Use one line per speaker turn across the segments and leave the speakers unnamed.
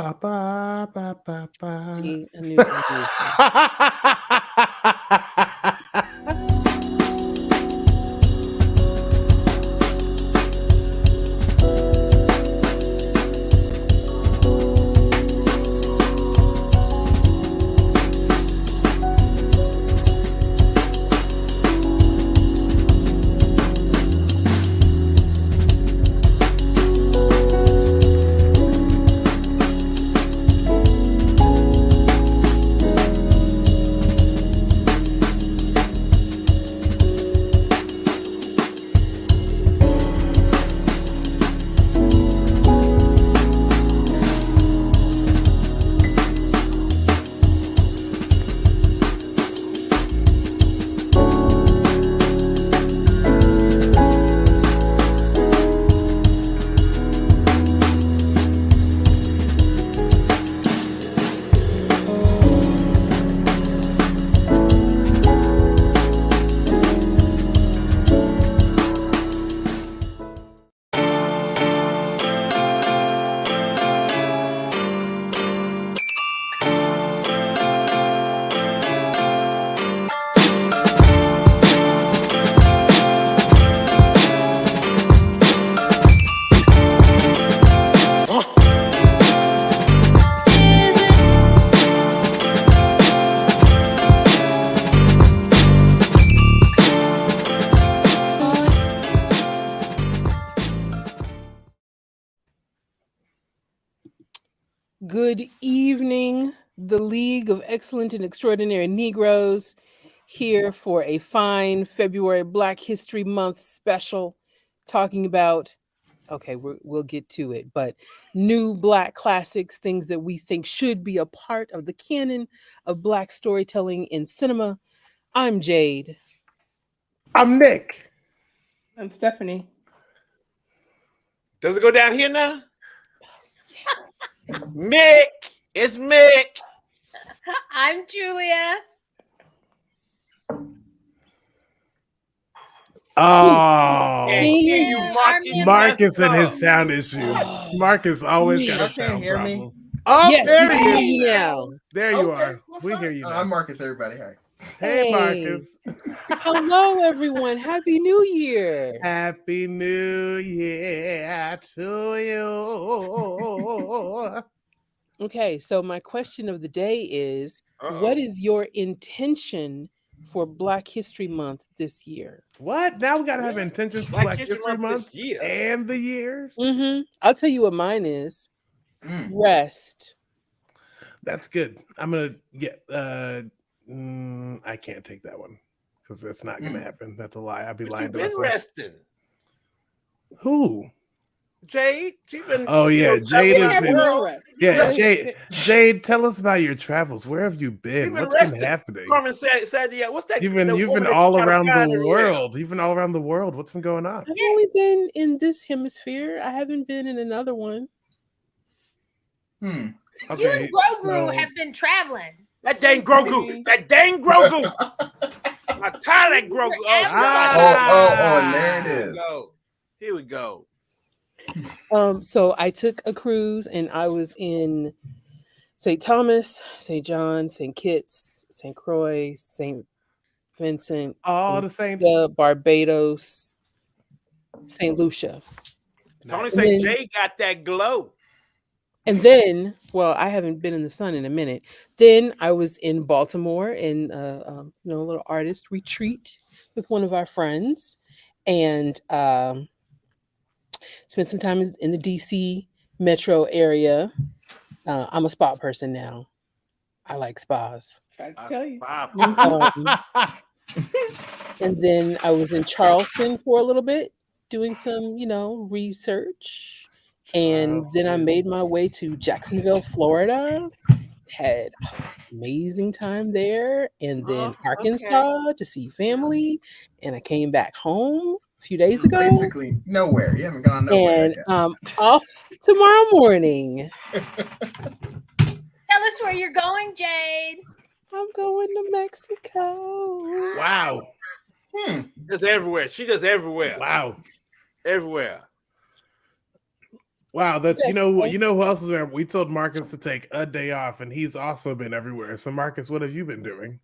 Ba, ba, ba, ba, ba.
See, I knew. Good evening, the League of Excellent and Extraordinary Negroes, here for a fine February Black History Month special, talking about, okay, we'll get to it, but new Black classics, things that we think should be a part of the canon of Black storytelling in cinema. I'm Jade.
I'm Nick.
I'm Stephanie.
Does it go down here now? Mick. It's Mick.
I'm Julia.
Oh,
Can't hear you, Marcus.
Marcus and his sound issues. Marcus always got a
Y'all can't
sound
hear
problem.
me?
Oh,
Yes,
there
we
he
hear
is.
you now.
There you
Okay,
are.
well,
We
fine.
hear you now.
I'm Marcus, everybody. Hi.
Hey,
Hey.
Marcus.
Hello, everyone. Happy New Year.
Happy New Year to you.
Okay, so my question of the day is, what is your intention for Black History Month this year?
What? Now we gotta have intentions for Black History Month
this year.
and the years.
I'll tell you what mine is.
Mm.
Rest.
That's good. I'm gonna get. I can't take that one because that's not gonna happen. That's a lie. I'd be
But
lying
you've
to
been
myself.
resting.
Who?
Jade, she's been.
Oh yeah, Jade
We
has
have
been.
no rest.
Yeah,
Jade-
Jade, tell us about your travels. Where have you been?
You've been
What's been
resting.
happening?
Carmen said, yeah. What's that?
You've been
woman that
all
you tryna
around the
find everywhere?
world. You've been all around the world. What's been going on?
I've only been in this hemisphere. I haven't been in another one.
Hmm.
You and Grogu have been traveling.
That dang Grogu. That dang Grogu. I'm tired of that Grogu.
Oh, and there it is.
Here we go.
So I took a cruise and I was in St. Thomas, St. John, St. Kitts, St. Croix, St. Vincent,
All the Saints.
Barbados, St. Lucia.
Tony
And
said
then-
Jay got that glow.
And then, well, I haven't been in the sun in a minute. Then I was in Baltimore in a little artist retreat with one of our friends, and spent some time in the DC metro area. I'm a spa person now. I like spas.
Tried to tell you.
And then I was in Charleston for a little bit doing some, research. And then I made my way to Jacksonville, Florida. Had amazing time there. And then Arkansas to see family. And I came back home a few days ago.
Basically nowhere. You haven't gone nowhere.
And off tomorrow morning.
Tell us where you're going, Jade.
I'm going to Mexico.
Wow.
Just everywhere. She just everywhere.
Wow.
Everywhere.
Wow, that's
Yes,
you know who else is there? We told Marcus to take a day off, and he's also been everywhere. So, Marcus, what have you been doing?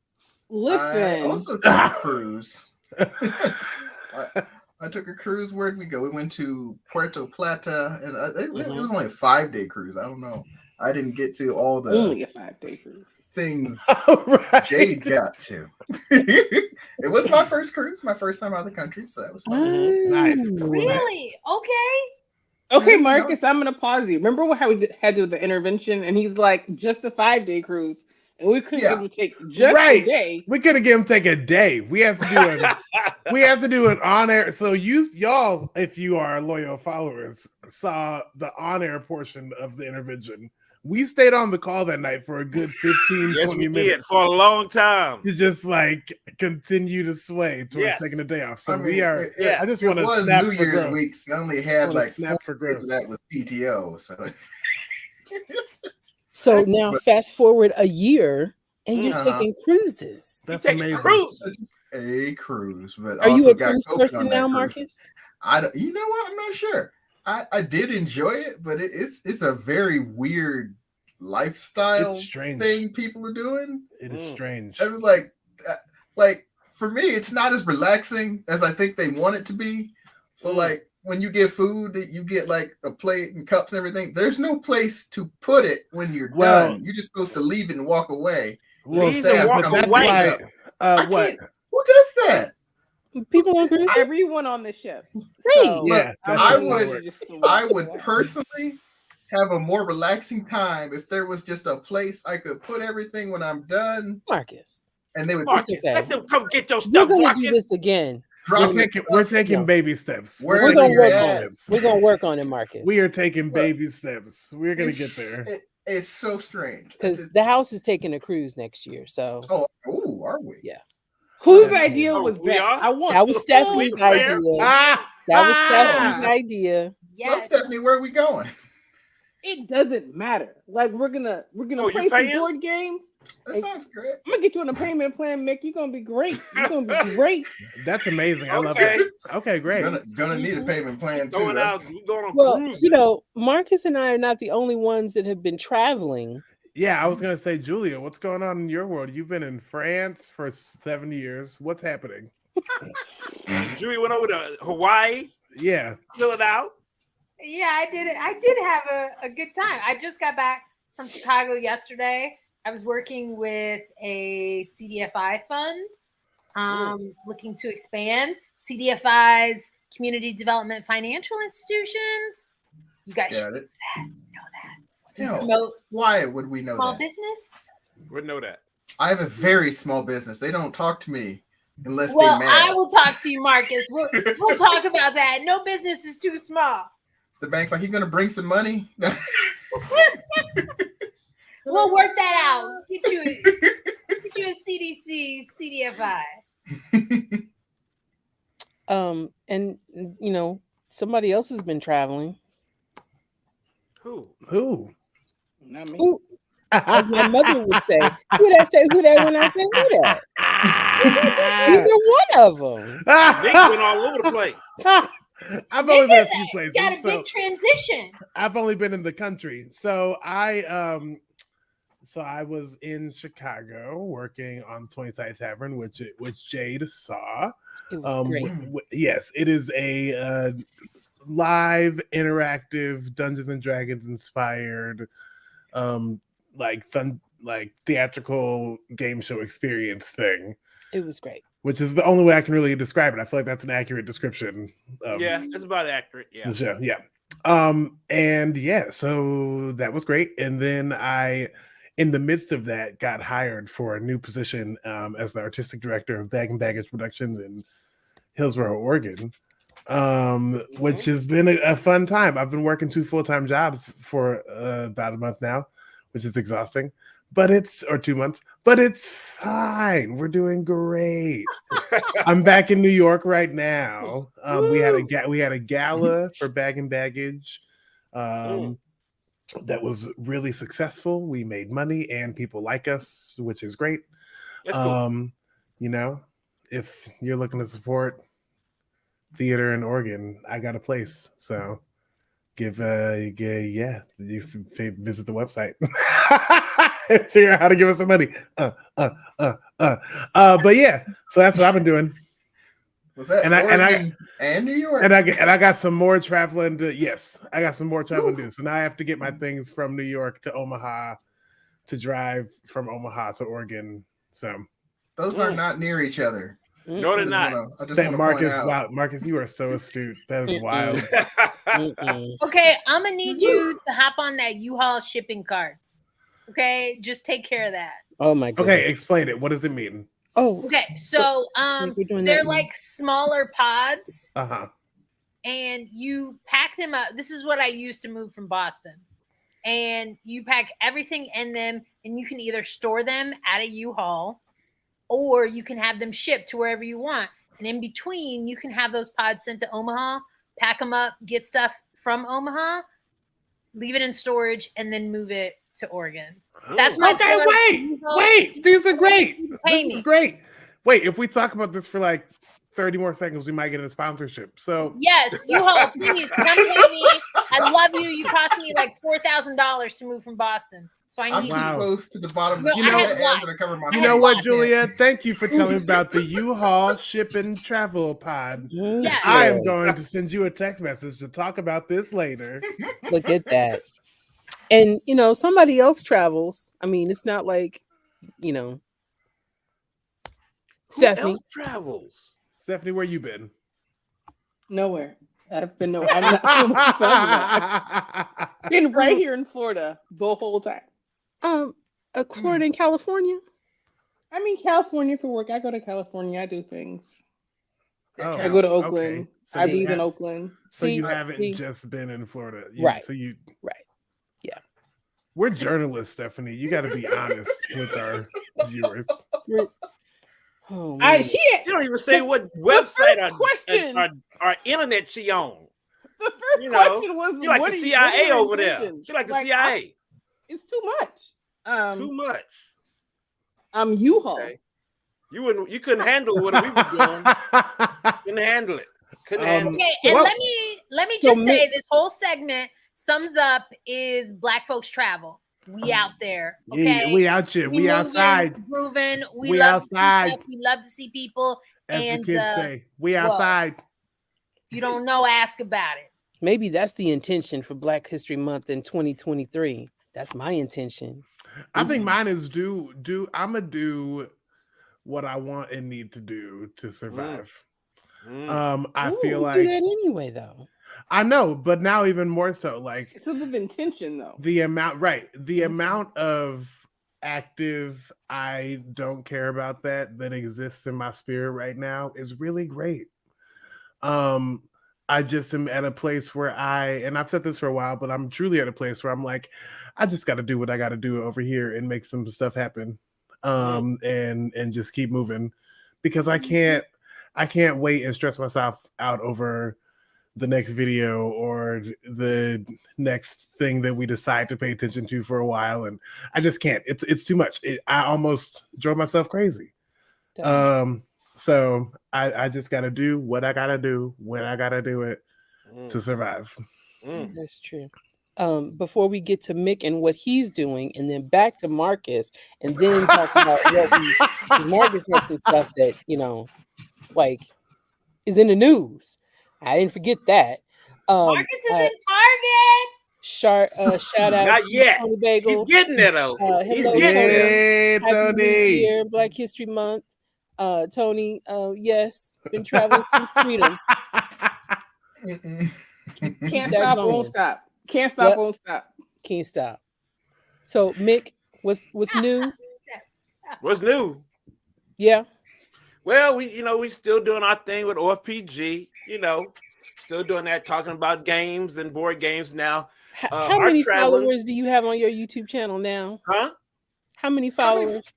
I
Listen,
also took a cruise. I took a cruise. Where'd we go? We went to Puerto Plata, and it was only a 5-day cruise. I don't know. I didn't get to all the
only a 5-day cruise.
things
All right.
Jade got to. It was my first cruise, my first time out of the country, so that was fun.
Nice.
Really? Okay.
Okay,
Yeah,
Marcus, I'm gonna pause you. Remember how we had to do the intervention, and he's like, just a 5-day cruise, and we couldn't
Yeah.
get him to take just a day.
We could have given him take a day. We have to do an on air. So y'all, if you are loyal followers, saw the on air portion of the intervention. We stayed on the call that night for a good 15,
Yes,
20
we
minutes.
did for a long time.
To just like continue to sway towards
Yes.
taking a day off. So
I mean,
we are.
it-
I just
it
want to
was
snap
New
for
Year's
growth.
week. So I only
I
had
wanna
like
snap
4
for
days
growth.
of that was PTO. So
So now fast forward a year and you're
Uh-huh.
taking cruises.
That's
taking
amazing.
cruise.
a cruise, but
Are you
also
a
got
cruise
COVID
person
on that
now,
cruise.
Marcus?
You know what? I'm not sure. I did enjoy it, but it's a very weird lifestyle
It's strange.
thing people are doing.
It is strange.
It was like for me, it's not as relaxing as I think they want it to be. So like when you get food, you get like a plate and cups and everything. There's no place to put it when you're done. You're just supposed to leave it and walk away.
Well,
Leave
Sam,
and walk
but that's
away.
why. What?
Who does that?
People on cruises?
Everyone on the ship.
Right.
So,
Yeah, that's
I
how it
would-
works.
I would personally have a more relaxing time if there was just a place I could put everything when I'm done,
Marcus,
and they would
Marcus,
okay.
let them come get your
we're
stuff,
going to
Marcus.
do this again.
drop
We're
it.
taking
No.
baby steps.
Where
We're
taking
gonna
you're
work
baby
on
at.
it.
steps.
We're gonna work on it, Marcus.
We are taking
Look.
baby steps. We're gonna get there.
It's so strange
because the house is taking a cruise next year. So
are we?
Yeah.
whose idea
Oh,
was
we
that?
are?
I want
that was
to
Stephanie's
the fair?
idea.
Ah,
That was
ah.
Stephanie's idea.
Well,
Yes.
Stephanie, where are we going?
It doesn't matter. Like we're gonna
Oh,
play
you
some
paying?
board games.
That sounds great.
I'm gonna get you on a payment plan, Mick. You're gonna be great. You're gonna be great.
That's amazing. I love
Okay.
it. Okay, great.
Gonna need a payment plan too.
Going out, we going on
Well,
cruise.
you know, Marcus and I are not the only ones that have been traveling.
Yeah, I was gonna say, Julia, what's going on in your world? You've been in France for 7 years. What's happening?
Julie went over to Hawaii,
Yeah.
fill it out.
Yeah, I did it. I did have a good time. I just got back from Chicago yesterday. I was working with a CDFI fund, looking to expand CDFI's community development financial institutions. You guys
Got
should
it.
know that.
No.
Promote
Why would we know
small
that?
business.
Would know that.
I have a very small business. They don't talk to me unless
Well,
they mad.
I will talk to you, Marcus. We'll talk about that. No business is too small.
The bank's like, you gonna bring some money?
We'll work that out. Get you a CDC, CDFI.
And you know, somebody else has been traveling.
Who?
Who?
Not me.
Who, as my mother would say, who that say who that when I say who that? Either one of them.
Nick went all over the place.
I've only been a few places.
Got a
so
big transition.
I've only been in the country. So I was in Chicago working on 20 Side Tavern, which Jade saw.
It was great.
Yes, it is a live interactive Dungeons and Dragons inspired like theatrical game show experience thing.
It was great.
Which is the only way I can really describe it. I feel like that's an accurate description of
Yeah, that's about accurate. Yeah.
the show. Yeah. And yeah, so that was great. And then I, in the midst of that, got hired for a new position as the artistic director of Bag and Baggage Productions in Hillsboro, Oregon, which has been a fun time. I've been working 2 full-time jobs for about a month now, which is exhausting, or 2 months, but it's fine. We're doing great. I'm back in New York right now. We had a gala for Bag and Baggage that was really successful. We made money and people like us, which is great.
That's cool.
You know, if you're looking to support theater in Oregon, I got a place. So you visit the website and figure out how to give us some money. But yeah, so that's what I've been doing.
Was that Oregon and New York?
And I got some more traveling to. Yes, I got some more traveling to do. So now I have to get my things from New York to Omaha, to drive from Omaha to Oregon. So
those are not near each other.
No, they're not.
I just want to
Marcus,
point out.
wow, Marcus, you are so astute. That is wild.
Okay, I'm gonna need you to hop on that U-Haul shipping carts. Okay, just take care of that.
Oh my god.
Okay, explain it. What does it mean?
Oh.
Okay, so they're like smaller pods, and you pack them up. This is what I used to move from Boston, and you pack everything in them, and you can either store them at a U-Haul, or you can have them shipped to wherever you want. And in between, you can have those pods sent to Omaha, pack them up, get stuff from Omaha, leave it in storage, and then move it to Oregon. That's my
wait, these are great. This is great. Wait, if we talk about this for like 30 more seconds, we might get a sponsorship. So
yes, U-Haul, please come pay me. I love you. You cost me like $4,000 to move from Boston. So I need
I'm too close to the bottom of the to cover my.
You know what, Julia? Thank you for telling me about the U-Haul ship and travel pod.
Yes.
I am going to send you a text message to talk about this later.
Look at that. And somebody else travels. I mean, it's not like, Stephanie
else travels.
Stephanie, where you been?
Nowhere. I've been nowhere. I'm not sure what you're talking about. I've been right here in Florida the whole time.
Florida and California.
I'm in California for work. I go to California. I do things.
I
go to Oakland.
Okay. So
I live in Oakland.
So you haven't just been in Florida,
right?
So you
yeah.
We're journalists, Stephanie. You got to be honest with our viewers.
Oh,
you don't even say what website or internet she on.
The first question was,
you like the CIA over there. She like the CIA.
It's too much.
Too much.
U-Haul.
Okay. You couldn't handle what we were doing. Couldn't handle it. Couldn't handle it.
Okay, and let me just say this whole segment sums up is Black folks travel. We out there. Okay.
Yeah, we out here. We outside.
Grooving.
We love outside.
To see stuff. We love to see people.
As the kids say, we outside.
If you don't know, ask about it.
Maybe that's the intention for Black History Month in 2023. That's my intention.
I think mine is I'm gonna do what I want and need to do to survive. I feel like
do that anyway, though.
I know, but now even more so, like
it's of intention, though.
The amount of active I don't care about that exists in my spirit right now is really great. I just am at a place where and I've said this for a while, but I'm truly at a place where I'm like, I just got to do what I got to do over here and make some stuff happen, and just keep moving, because I can't wait and stress myself out over the next video or the next thing that we decide to pay attention to for a while, and I just can't. It's too much. I almost drove myself crazy. So I just got to do what I got to do when I got to do it to survive.
That's true. Before we get to Mick and what he's doing, and then back to Marcus, and then talk about what Marcus had some stuff that like is in the news. I didn't forget that.
Marcus is in Target.
Shout out
Not
to
yet.
Tony Bagel.
He's getting there though.
Hello,
Hey,
Tony.
Tony.
Black History Month. Tony, yes, been traveling through freedom.
Can't stop, won't stop. Can't stop, won't stop.
Can't stop. So, Mick, what's new?
What's new?
Yeah.
Well, we still doing our thing with OFPG. Still doing that, talking about games and board games now.
How many followers do you have on your YouTube channel now?
Huh?
How many followers?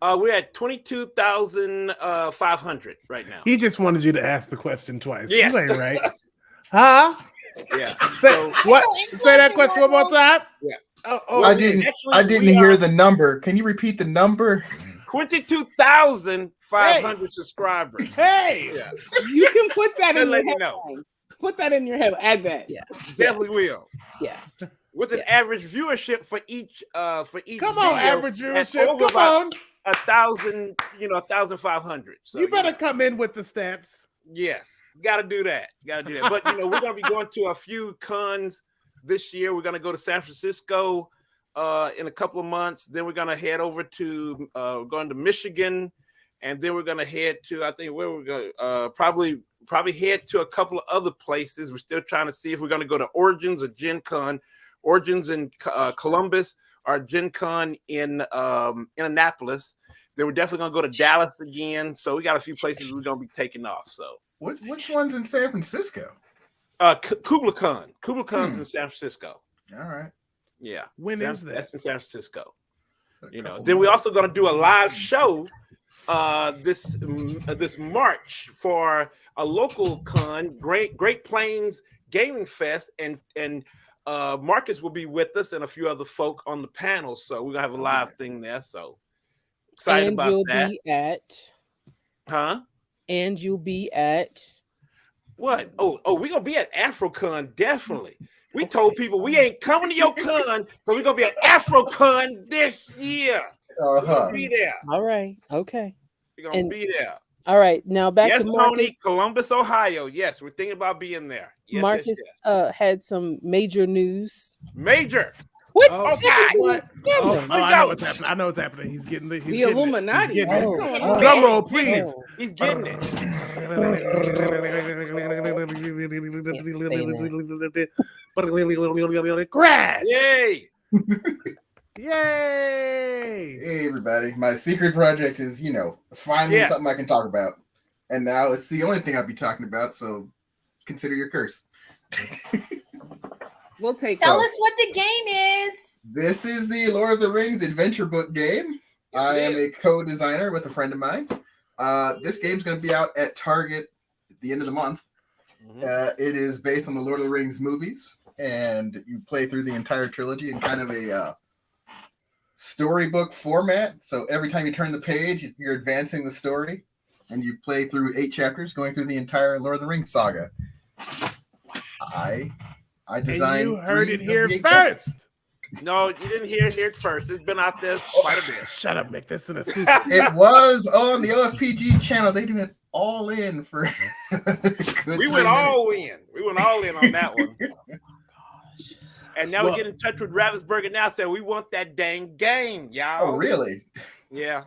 We're at 22,500 right now.
He just wanted you to ask the question twice.
Yeah.
You ain't right. Huh?
Yeah.
Say that question one more time.
Yeah.
I didn't hear the number. Can you repeat the number?
22,500 subscribers.
Hey,
yeah.
You can put that in
let
the
you know.
Put that in your head. Add that.
Yeah.
Definitely will.
Yeah.
With an average viewership for each
Come on,
video
average
at
viewership.
over
Come
about
on.
1,000, 1,500. So
You better come in with the stats.
yes, gotta do that. But we're gonna be going to a few cons this year. We're gonna go to San Francisco in a couple of months. Then we're gonna head over to going to Michigan, and then we're gonna head to, I think, where we're going probably head to a couple of other places. We're still trying to see if we're gonna go to Origins or Gen Con. Origins in Columbus, or Gen Con in Annapolis. Then we're definitely gonna go to Dallas again. So we got a few places we're gonna be taking off. So
Which one's in San Francisco?
Kubla Khan. Kubla Khan's in San Francisco.
All right.
Yeah.
When is that?
That's in San Francisco. Then we're also gonna do a live show this March for a local con, Great Plains Gaming Fest, and Marcus will be with us and a few other folk on the panel. So we're gonna have a live thing there. So excited
And
about
you'll
that.
be at.
Huh?
And you'll be at.
What? Oh, we're gonna be at AfroCon, definitely. We told people we ain't coming to your con, but we're gonna be at AfroCon this year. We're gonna be there.
All right. Okay.
We're gonna be there.
All right. Now back
Yes,
to Marcus.
Tony, Columbus, Ohio. Yes, we're thinking about being there. Yes,
Marcus had some major news.
Major.
What?
Oh,
God.
what? Oh,
Where
I
you
know
go?
what's happening. I know what's happening. He's getting the
Illuminati.
He's getting
What's
it.
going on?
Drum roll, please.
He's getting it.
Crash!
Yay!
Yay!
Hey everybody, my secret project is, finally something I can talk about. And now it's the only thing I'll be talking about, so consider your curse.
We'll take
Tell us what the game is.
This is the Lord of the Rings adventure book game. I am a co-designer with a friend of mine. This game's going to be out at Target at the end of the month. It is based on the Lord of the Rings movies, and you play through the entire trilogy in kind of a storybook format. So every time you turn the page, you're advancing the story, and you play through 8 chapters, going through the entire Lord of the Rings saga. I designed.
And you heard it here first.
Chapters.
No, you didn't hear it first. It's been out there quite a bit.
Shut up, Nick. This is a
It was on the OFPG channel. They went all in for.
We went all in. We went all in on that one. And now we get in touch with Ravensburger now, saying we want that dang game, y'all.
Oh, really?
Yeah.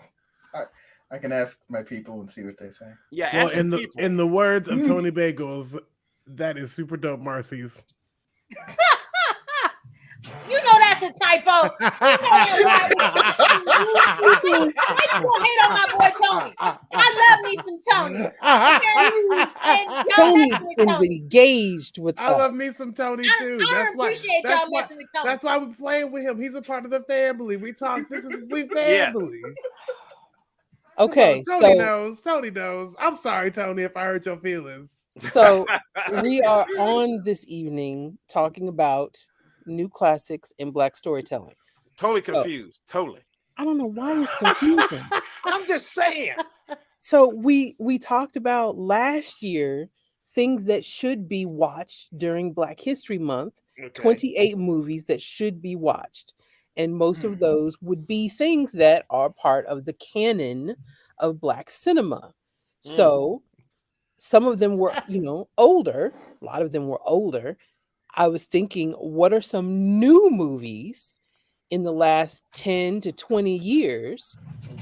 I can ask my people and see what they say.
Yeah.
Well, in the words of Tony Bagels, that is super dope, Marcy's.
You know that's a typo. You know you gonna hate on my boy Tony. I love me some Tony. And
Tony is engaged with
I
us.
love me some Tony too.
I appreciate y'all messing with Tony.
That's why we're playing with him. He's a part of the family. We talk. We family.
Okay,
Tony knows. I'm sorry, Tony, if I hurt your feelings.
So we are on this evening talking about new classics in Black storytelling.
Totally confused. Totally.
I don't know why it's confusing.
I'm just saying.
So we talked about last year things that should be watched during Black History Month. Okay. 28 movies that should be watched. And most of those would be things that are part of the canon of Black cinema. So some of them were, older. A lot of them were older. I was thinking, what are some new movies in the last 10 to 20 years,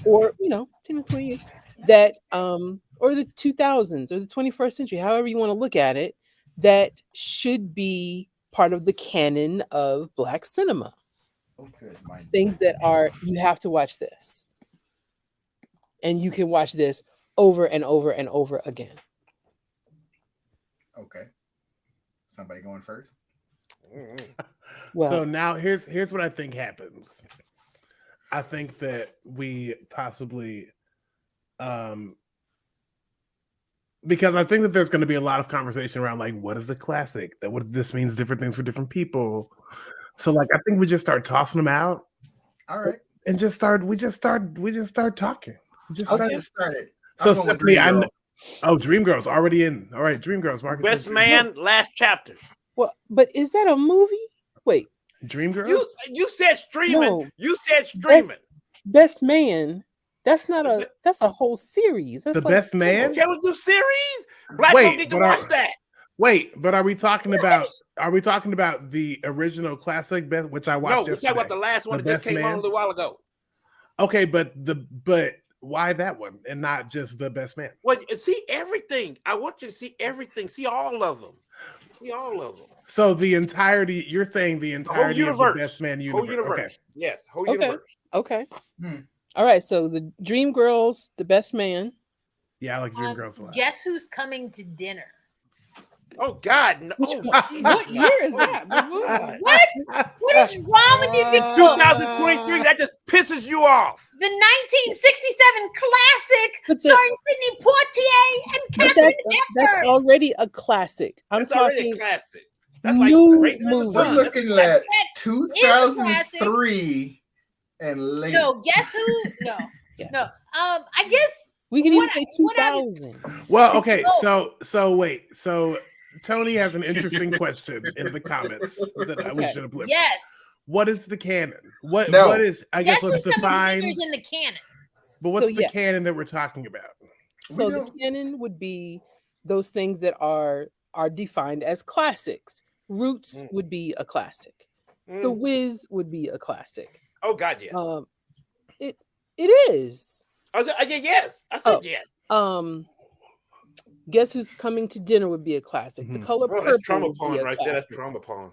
or, 10 to 20 years that, or the 2000s or the 21st century, however you want to look at it, that should be part of the canon of Black cinema. Things that are, you have to watch this. And you can watch this over and over and over again.
Okay. Somebody going first?
Well, so now here's what I think happens. I think that we possibly because I think that there's going to be a lot of conversation around like what is a classic, that what this means different things for different people. So like I think we just start tossing them out.
All right.
And we just start talking.
Just started.
So Stephanie, Oh, Dreamgirls already in. All right, Dreamgirls. Marcus
Best
says
Man, last chapter.
Well, but is that a movie? Wait,
Dreamgirls.
You said streaming.
No.
You said streaming.
Best Man. That's not a. That's a whole series. That's
The Best Man.
Can we do series? Black
Wait,
folk need to
but
watch that.
Wait, but are we talking about? Are we talking about the original classic, which I watched
No, we're
yesterday?
talking about the last one
The
that just
Best
came on
Man?
a little while ago.
Okay, but why that one and not just The Best Man?
Well, see everything. I want you to see everything. See all of them. See all of them.
So the entirety, you're saying the entirety of the
universe.
Best Man
Whole
universe.
universe.
Okay.
Yes, whole
Okay.
universe.
Okay.
Hmm.
All right. So the Dreamgirls, The Best Man.
Yeah, I like Dreamgirls a lot.
Guess who's coming to dinner?
Oh God! No.
Which
Oh,
one?
Jesus.
What year is that?
God.
What is wrong with you people?
2023. That just pisses you off.
The 1967 classic
But
starring Sidney Poitier and
But
Catherine
that's
Hepburn.
already a classic. I'm
That's already
talking
a classic. That's like
new
Raisin in the
movie.
We're
Sun.
looking
That's a
at
classic.
2003 and later.
No, guess who? No,
Yeah.
no. I guess
We can even
What-
say
what I was-
2000.
Well, okay,
No.
so wait, so Tony has an interesting question in the comments that we
Okay.
should have blipped.
yes.
What is the canon? What
No.
is? I
Guess
guess let's
who's coming to
define.
dinner is in the canon.
But what's
So,
the
yes.
canon that we're talking about?
So
We
the
don't-
canon would be those things that are defined as classics. Roots would be a classic. The
Mm.
Wiz would be a classic.
Oh God, yes.
It is.
I said yes. I said
Oh.
yes.
Guess Who's Coming to Dinner would be a classic. The
Mhm.
Color
Oh,
Purple
that's trauma
would be
porn
a
right there. That's
classic.
trauma porn.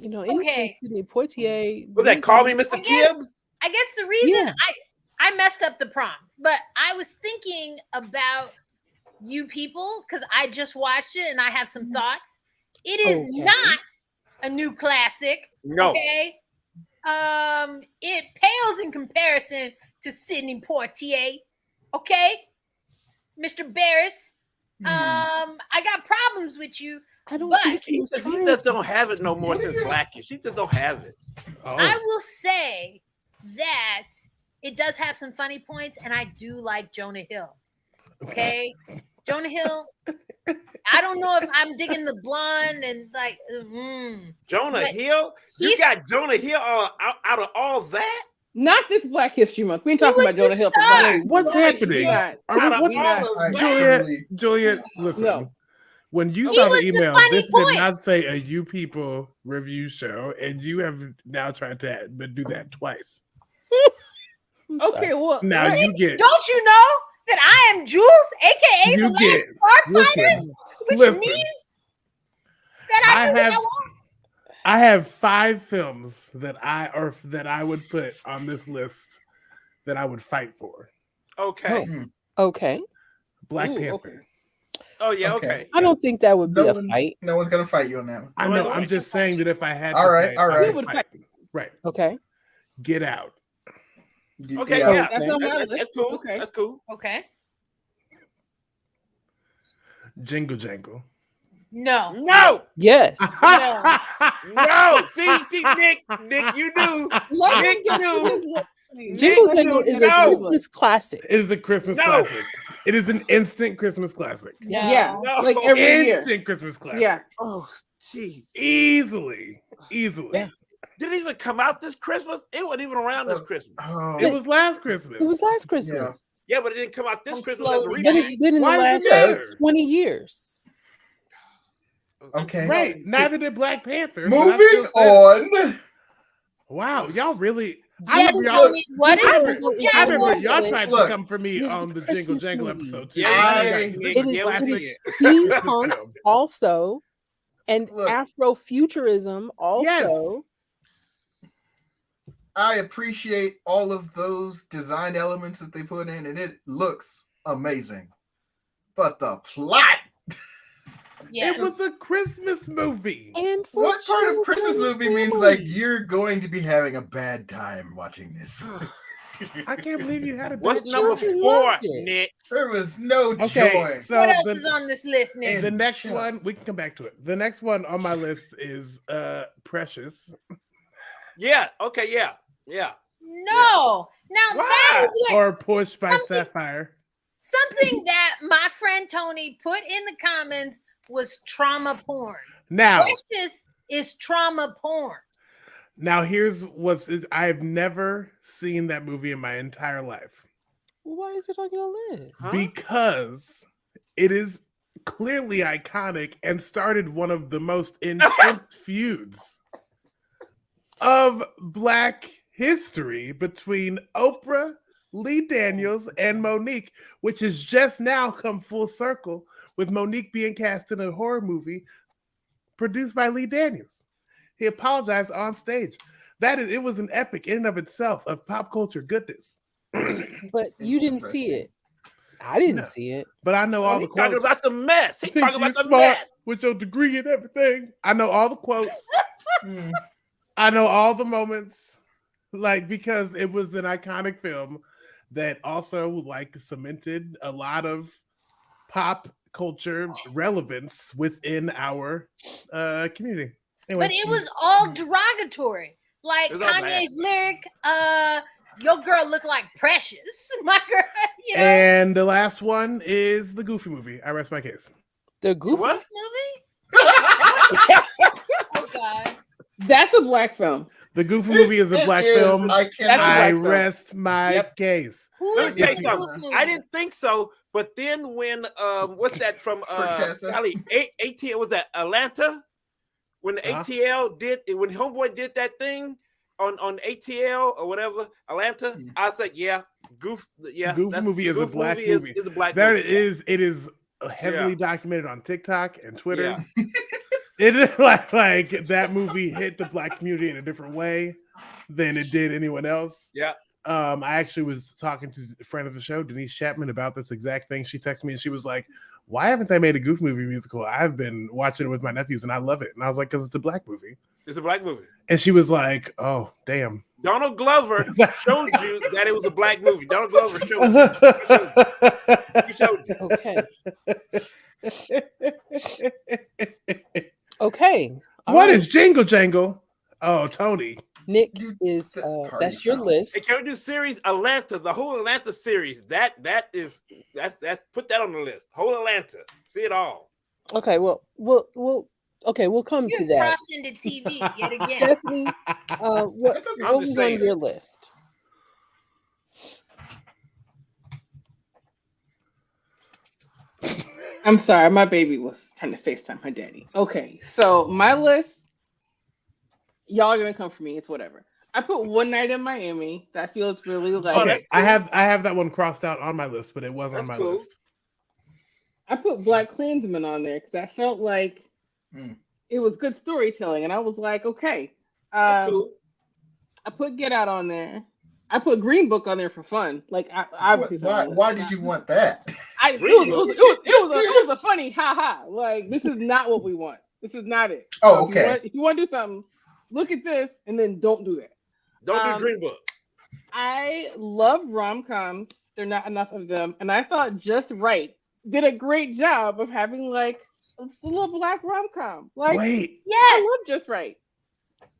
Anything
Okay.
Sidney Poitier.
Was that Call Me Mr.
I guess-
Tibbs?
I guess the reason
Yeah.
I messed up the prompt, but I was thinking about you people because I just watched it and I have some thoughts. It is
Okay.
not a new classic.
No.
Okay. It pales in comparison to Sidney Poitier. Okay, Mr. Barris. I got problems with you.
I don't
But-
think
He just don't have it no more since Blackish. He just don't have it.
Oh,
I will say that it does have some funny points, and I do like Jonah Hill. Okay, Jonah Hill. I don't know if I'm digging the blonde and like.
Jonah
But
Hill? You
he's-
got Jonah Hill out of all that?
Not this Black History Month. We ain't talking
was
about Jonah
the
Hill.
star.
For
what's
Jonah
happening?
Hill
Not.
Are we-
out of
what's-
all of
I
that?
truly-
Juliet, listen.
No.
When you
He
saw the
was the
email,
funny
this
point.
did not say a You People review show, and you have now tried to do that twice.
I'm sorry.
Okay, well,
Now
right.
you get,
Don't you know that I am Jules, aka
you
the
get.
last Starfighter,
Listen,
which
listen.
means that I can do what I want.
I have 5 films that I would put on this list that I would fight for.
Okay.
Okay.
Black
Ooh,
Panther.
Oh, yeah,
Okay.
okay.
I don't think that would be a
No
fight.
one's gonna fight you on that one.
I
No,
know.
I
I'm
don't.
just saying that if I had,
All
to
right,
fight,
all
I
right.
would fight. Right.
Okay.
Get Out.
Okay,
Yeah.
yeah.
That's on my list.
That's cool.
Okay.
That's cool.
Okay.
Jingle Jangle.
No.
No,
Yes.
no. See, Nick, you do.
Let
Nick,
him get
you
to his list.
Jingle
Nick,
Jangle
you
is a
know.
Christmas classic.
It is a Christmas
No.
classic. It is an instant Christmas classic.
Yeah,
No.
like every year.
Instant Christmas classic.
Yeah.
Oh, jeez.
Easily.
Yeah.
Did it even come out this Christmas? It wasn't even around this Christmas.
Oh,
It was last Christmas.
It was last Christmas.
Yeah, but it didn't come out this
I'm
Christmas as a
slowly
But it's
remake.
been in the
Why does
last
it matter?
20 years.
okay.
Right. Neither did Black Panther. but I
Moving
still said-
on.
Wow, y'all really.
Yes,
remember y'all-
Tony, what
I
is
remember,
Jingle
I remember
Jangle
y'all
is-
tried to
Look,
come for me
it's
on
a
the Jingle
Christmas
Jangle
movie.
episode too.
Yeah,
I-
It is,
yeah,
it
we
is
see
steampunk
Film.
also, and
Look.
Afrofuturism also.
I appreciate all of those design elements that they put in, and it looks amazing. But the plot.
Yes.
It was a Christmas movie.
And for
What part of
children
Christmas
and
movie means like
families.
you're going to be having a bad time watching this?
I can't believe you had a
What's
bad
number
children
4,
loved it.
Nick?
There was no
Okay,
joy.
so
What else is on this list, Nick?
the next
Shut
one, we can come back to it. The next one on my list is Precious.
Yeah. Okay. Yeah. Yeah.
No. Now that is what
Or Pushed by Sapphire.
something that my friend Tony put in the comments was trauma porn.
Now,
Precious is trauma porn.
now here's I've never seen that movie in my entire life.
Why is it on your list?
Huh?
Because it is clearly iconic and started one of the most intense feuds of Black history between Oprah, Lee Daniels, and Monique, which has just now come full circle with Monique being cast in a horror movie produced by Lee Daniels. He apologized on stage. It was an epic in and of itself of pop culture goodness.
But you didn't see it. I didn't
No.
see it.
But I know all the
He's talking
quotes.
about the mess. He's
Think
talking
you
about the
smart
mess.
with your degree and everything. I know all the quotes.
Mm.
I know all the moments. Like, because it was an iconic film that also like cemented a lot of pop culture relevance within our community. Anyway,
But it was all derogatory. Like
It was all
Kanye's lyric, your girl looked like Precious. My girl, you know,
and the last one is the Goofy movie. I rest my case.
The Goofy.
What?
movie. Oh God.
That's a Black film.
The Goofy movie is a
It
Black
is.
film.
I
That's a
I
Black
cannot.
film.
rest my
Yep.
case.
Who
Let
is
me tell you
this
something.
movie?
I didn't think so, but then when what's that from
Pertessa.
ATL was that Atlanta? When the
Uh-huh.
ATL did when Homeboy did that thing on ATL or whatever, Atlanta,
Hmm.
I was like, yeah, Goofy
Goofy movie is a
Goofy
Black
movie
movie.
is a Black
There
movie.
it is heavily documented on TikTok and Twitter.
Yeah.
It is like that movie hit the Black community in a different way than it did anyone else.
Yeah.
I actually was talking to a friend of the show, Denise Chapman, about this exact thing. She texted me and she was like, "Why haven't they made a Goof movie musical? I've been watching it with my nephews and I love it." And I was like, "Because it's a Black movie."
It's a Black movie.
And she was like, "Oh, damn."
Donald Glover showed you that it was a Black movie. Donald Glover showed you. He showed you.
Okay. Okay. All
What
right.
is Jingle Jangle? Oh, Tony.
Nick
You-
is
party
that's your
foul.
list.
Hey, can we do series Atlanta? The whole Atlanta series. That's put that on the list. Whole Atlanta. See it all.
Okay, well we'll come to
You're
that.
crossed into TV yet again.
Stephanie, what
That's okay.
I'm
what
just
was on
saying.
your list?
I'm sorry, my baby was trying to FaceTime her daddy. Okay, so my list, y'all are gonna come for me. It's whatever. I put One Night in Miami. That feels really like.
Oh,
Okay,
that's
I have that one crossed out on my list, but it was on
That's
my
cool.
list.
I put Black Klansman on there because I felt like
Hmm.
it was good storytelling, and I was like, okay.
That's cool.
I put Get Out on there. I put Green Book on there for fun. Like, obviously,
Why did you want that?
It was a funny ha. Like, this is not what we want. This is not it.
Oh,
So
okay.
if you want to do something, look at this and then don't do that.
Don't do Dream Book.
I love rom-coms. There are not enough of them. And I thought Just Right did a great job of having like a little Black rom-com. Like,
Wait,
I
Yes,
love Just Right.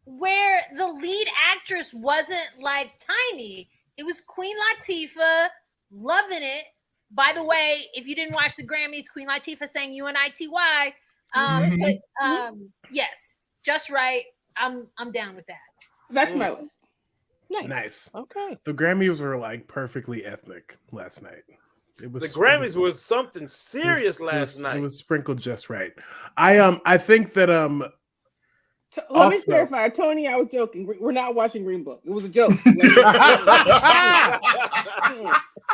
where the lead actress wasn't like tiny. It was Queen Latifah, loving it. By the way, if you didn't watch the Grammys, Queen Latifah sang UNITY.
Mhm.
But yes, Just Right. I'm down with that.
That's my list.
nice.
Okay.
The Grammys were like perfectly ethnic last night. It was
The Grammys was something serious last night.
It was sprinkled just right. I think that
Let me
Also-
clarify, Tony. I was joking. We're not watching Green Book. It was a joke.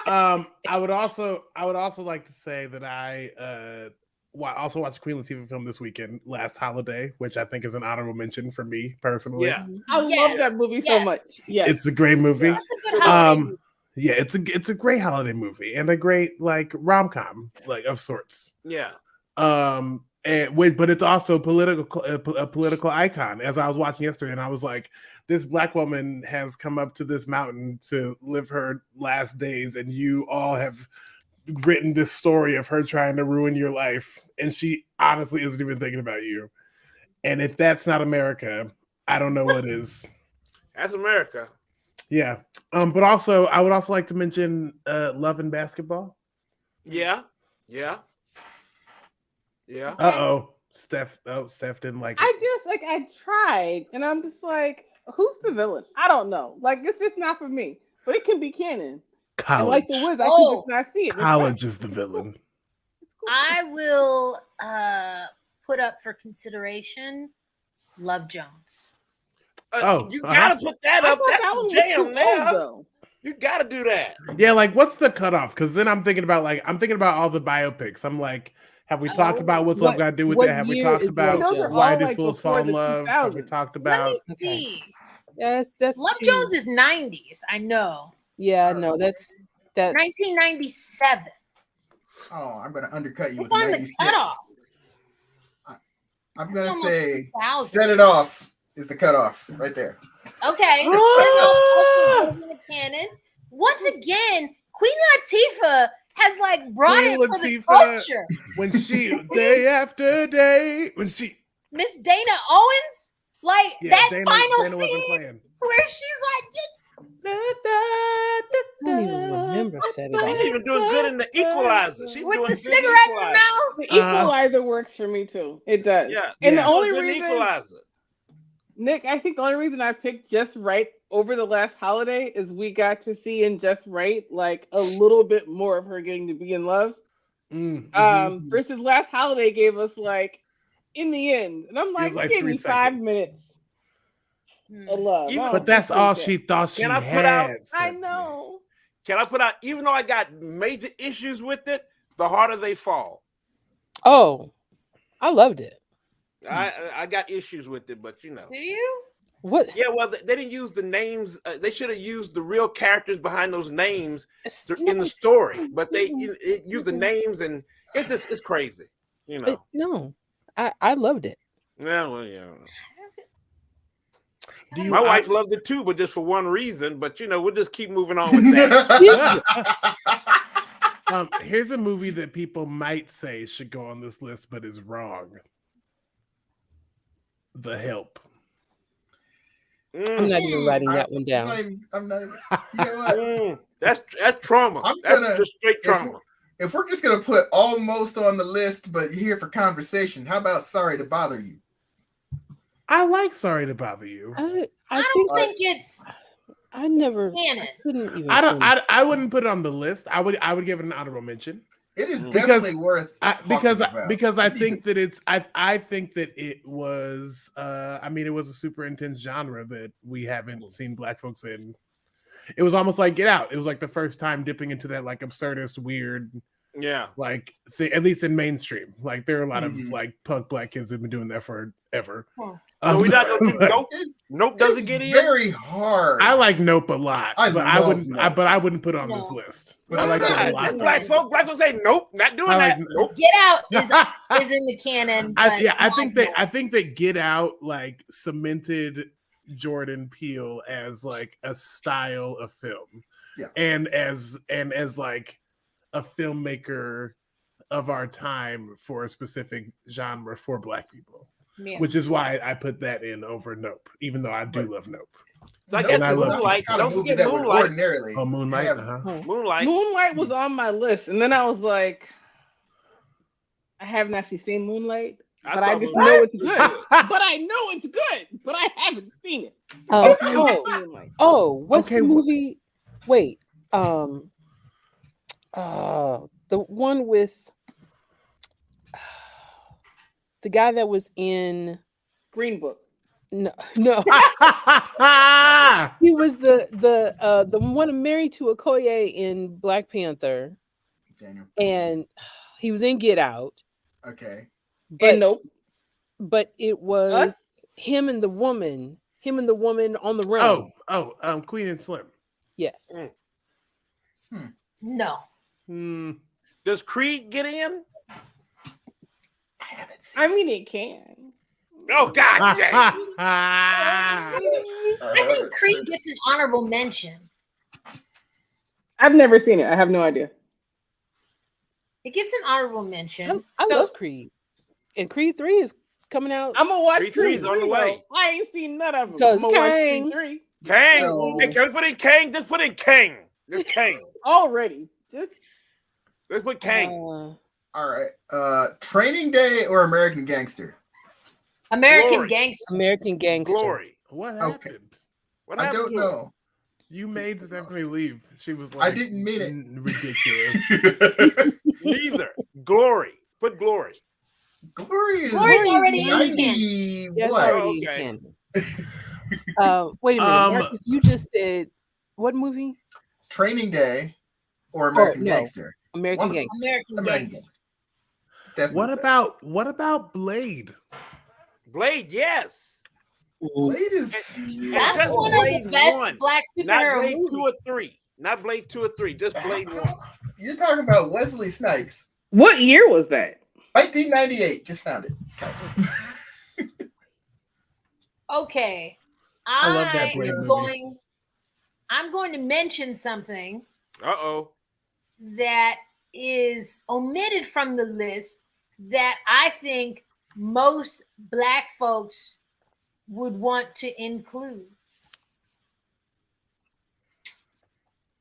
I would also like to say that I also watched a Queen Latifah film this weekend, Last Holiday, which I think is an honorable mention for me personally.
Yeah.
I love
Yes,
that movie so
yes.
much. Yes.
It's a great movie.
That's a good holiday movie.
Yeah, it's a great holiday movie and a great like rom-com like of sorts.
Yeah.
But it's also a political icon. As I was watching yesterday, and I was like, this Black woman has come up to this mountain to live her last days, and you all have written this story of her trying to ruin your life, and she honestly isn't even thinking about you. And if that's not America, I don't know what is.
That's America.
Yeah. But also, I would also like to mention Love and Basketball.
Yeah. Yeah.
Uh-oh. Steph didn't like it.
I tried, and I'm just like, who's the villain? I don't know. Like, it's just not for me. But it can be canon.
College.
And like the Wiz, I can just not see it. It's
College
fine.
is the villain.
I will put up for consideration Love Jones.
You gotta put that up. That's the jam now.
Though.
You gotta do that.
Yeah, like what's the cutoff? Because then I'm thinking about all the biopics. I'm like, have we talked about what's love got to do with
what
that? Have we
year
talked
is
about
Love Jones?
why
all,
do
like,
fools
before
fall in
the
love? Have we
2000s.
talked about?
Let me see.
That's
Love
too-
Jones is 90s. I know.
Yeah, no, that's
1997.
Oh, I'm gonna undercut you
It's
with
on the
96.
cutoff.
I'm
It's
gonna
almost
say
2000.
Set It Off is the cutoff right there.
Okay. Also goes in the canon. Once again, Queen Latifah has like brought
Queen
it for the
Latifah.
culture.
When she day after day, when she
Miss Dana Owens, like that final
Dana wasn't
scene
playing.
where she's like,
I don't even remember Set It
She's
Off.
even doing good in the Equalizer. She's
with
doing
the
good in
cigarette in her
Equalizer.
mouth.
The Equalizer works for me too. It does.
Yeah.
And
Yeah.
the only
Good in
reason,
Equalizer.
Nick, I think the only reason I picked Just Right over the last holiday is we got to see in Just Right like a little bit more of her getting to be in love. Versus Last Holiday gave us like in the end, and I'm like,
like
give
3
me 5
seconds.
minutes of love.
Even-
I don't
But that's all
appreciate
she thought she
Can I
had.
put out-
I
Stephanie.
know.
Can I put out, even though I got major issues with it, The Harder They Fall.
Oh, I loved it.
I got issues with it, but you know.
Do you?
What?
Yeah, well, they didn't use the names. They should have used the real characters behind those names in the story, but they used the names, and it's crazy. You know.
No, I loved it.
Yeah, well, yeah.
My
wife loved it too, but just for one reason. But you know, we'll just keep moving on with that.
Here's a movie that people might say should go on this list, but is wrong. The Help.
I'm not even writing that one down.
I'm not even. You know what?
That's trauma. That's just straight trauma.
If we're just gonna put almost on the list, but you're here for conversation, how about Sorry to Bother You?
I like Sorry to Bother You.
I don't think it's.
I never.
Canon.
Couldn't even.
I wouldn't put it on the list. I would give it an honorable mention.
It is definitely worth
because
about.
I think that it's I think that it was it was a super intense genre that we haven't seen Black folks in. It was almost like Get Out. It was like the first time dipping into that like absurdist, weird, like at least in mainstream. Like there are a lot of like punk Black kids that have been doing that forever.
So we're not gonna do Nope. Nope doesn't get in.
Very hard.
I like Nope a lot, but I wouldn't.
Nope.
But I wouldn't put it on this list.
But
I like it a lot.
That's Black folks. Black folks say nope, not doing that. Nope.
Get Out is in the canon.
I think that Get Out like cemented Jordan Peele as like a style of film, and as like a filmmaker of our time for a specific genre for Black people.
Yeah.
Which is why I put that in over Nope, even though I do love Nope.
So I guess Moonlight. Don't forget Moonlight.
Ordinarily,
Moonlight.
Moonlight was on my list, and then I was like, I haven't actually seen Moonlight, but I just know it's good. But I know it's good, but I haven't seen it.
What's the movie? Wait, the one with the guy that was in
Green Book.
No. He was the one married to Okoye in Black Panther.
Daniel.
And he was in Get Out.
Okay.
But Nope. But it was him and the woman on the run.
Queen and Slim.
Yes.
No.
Does Creed get in?
I mean, it can.
Oh God!
I think Creed gets an honorable mention.
I've never seen it. I have no idea.
It gets an honorable mention.
I love Creed, and Creed 3 is coming out.
I'm gonna watch
Creed 3 is on the way.
I ain't seen none of them.
Because
I'm gonna watch
Kang.
Creed 3.
Kang.
So-
Hey, can we put in Kang? Just put in Kang. Just Kang.
Already. Just
Let's put Kang.
All right. Training Day or American Gangster?
American
Glory.
Gangster.
American Gangster.
Glory.
What
Okay.
happened?
What
I
happened
don't
to her?
know.
You made Stephanie leave. She was
I
like,
didn't mean it.
Ridiculous.
Neither. Glory. Put Glory.
Glory is
Glory's already in
90
That's
what?
already
Okay.
in canon. Wait a minute, Marcus. You just said what movie?
Training Day or American
no.
Gangster?
American
One-
Gangster.
American
American
Gangster.
Gangster. Definitely.
what about Blade?
Blade, yes.
Blade is
That's
just
one of the
Blade
best
one.
black
Not
superhero
Blade 2
movies.
or 3. Not Blade 2 or 3. Just Blade 1.
You're talking about Wesley Snipes.
what year was that?
1998. Just found it.
Okay.
I love that Blade movie.
I'm going to mention something
Uh-oh.
that is omitted from the list that I think most black folks would want to include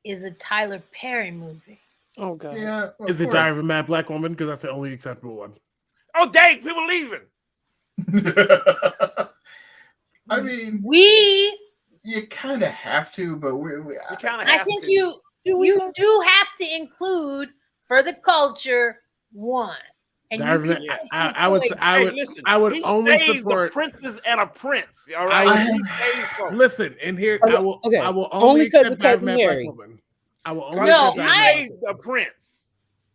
is a Tyler Perry movie.
Oh god.
Yeah. of
Is it
course.
Diary of a Mad Black Woman? Because that's the only acceptable one.
Oh, dang. People leaving.
I mean,
We,
you kind of have to, but we
You kind of
I
have
think
to.
you do have to include for the culture one. And
Diary of a
you
Ma-
can
Yeah.
I would
Hey, listen.
I would
he
only
saved
support.
the princess and a prince. All right.
I-
He saved folks.
Listen, and here
Okay,
I will.
okay.
I will
Only
only
'cause
accept
of
Diary of a
Cousin
Mad Black
Mary.
Woman. I will only.
No,
accept
he
Diary of a Mad
saved
Black
the
Woman.
prince.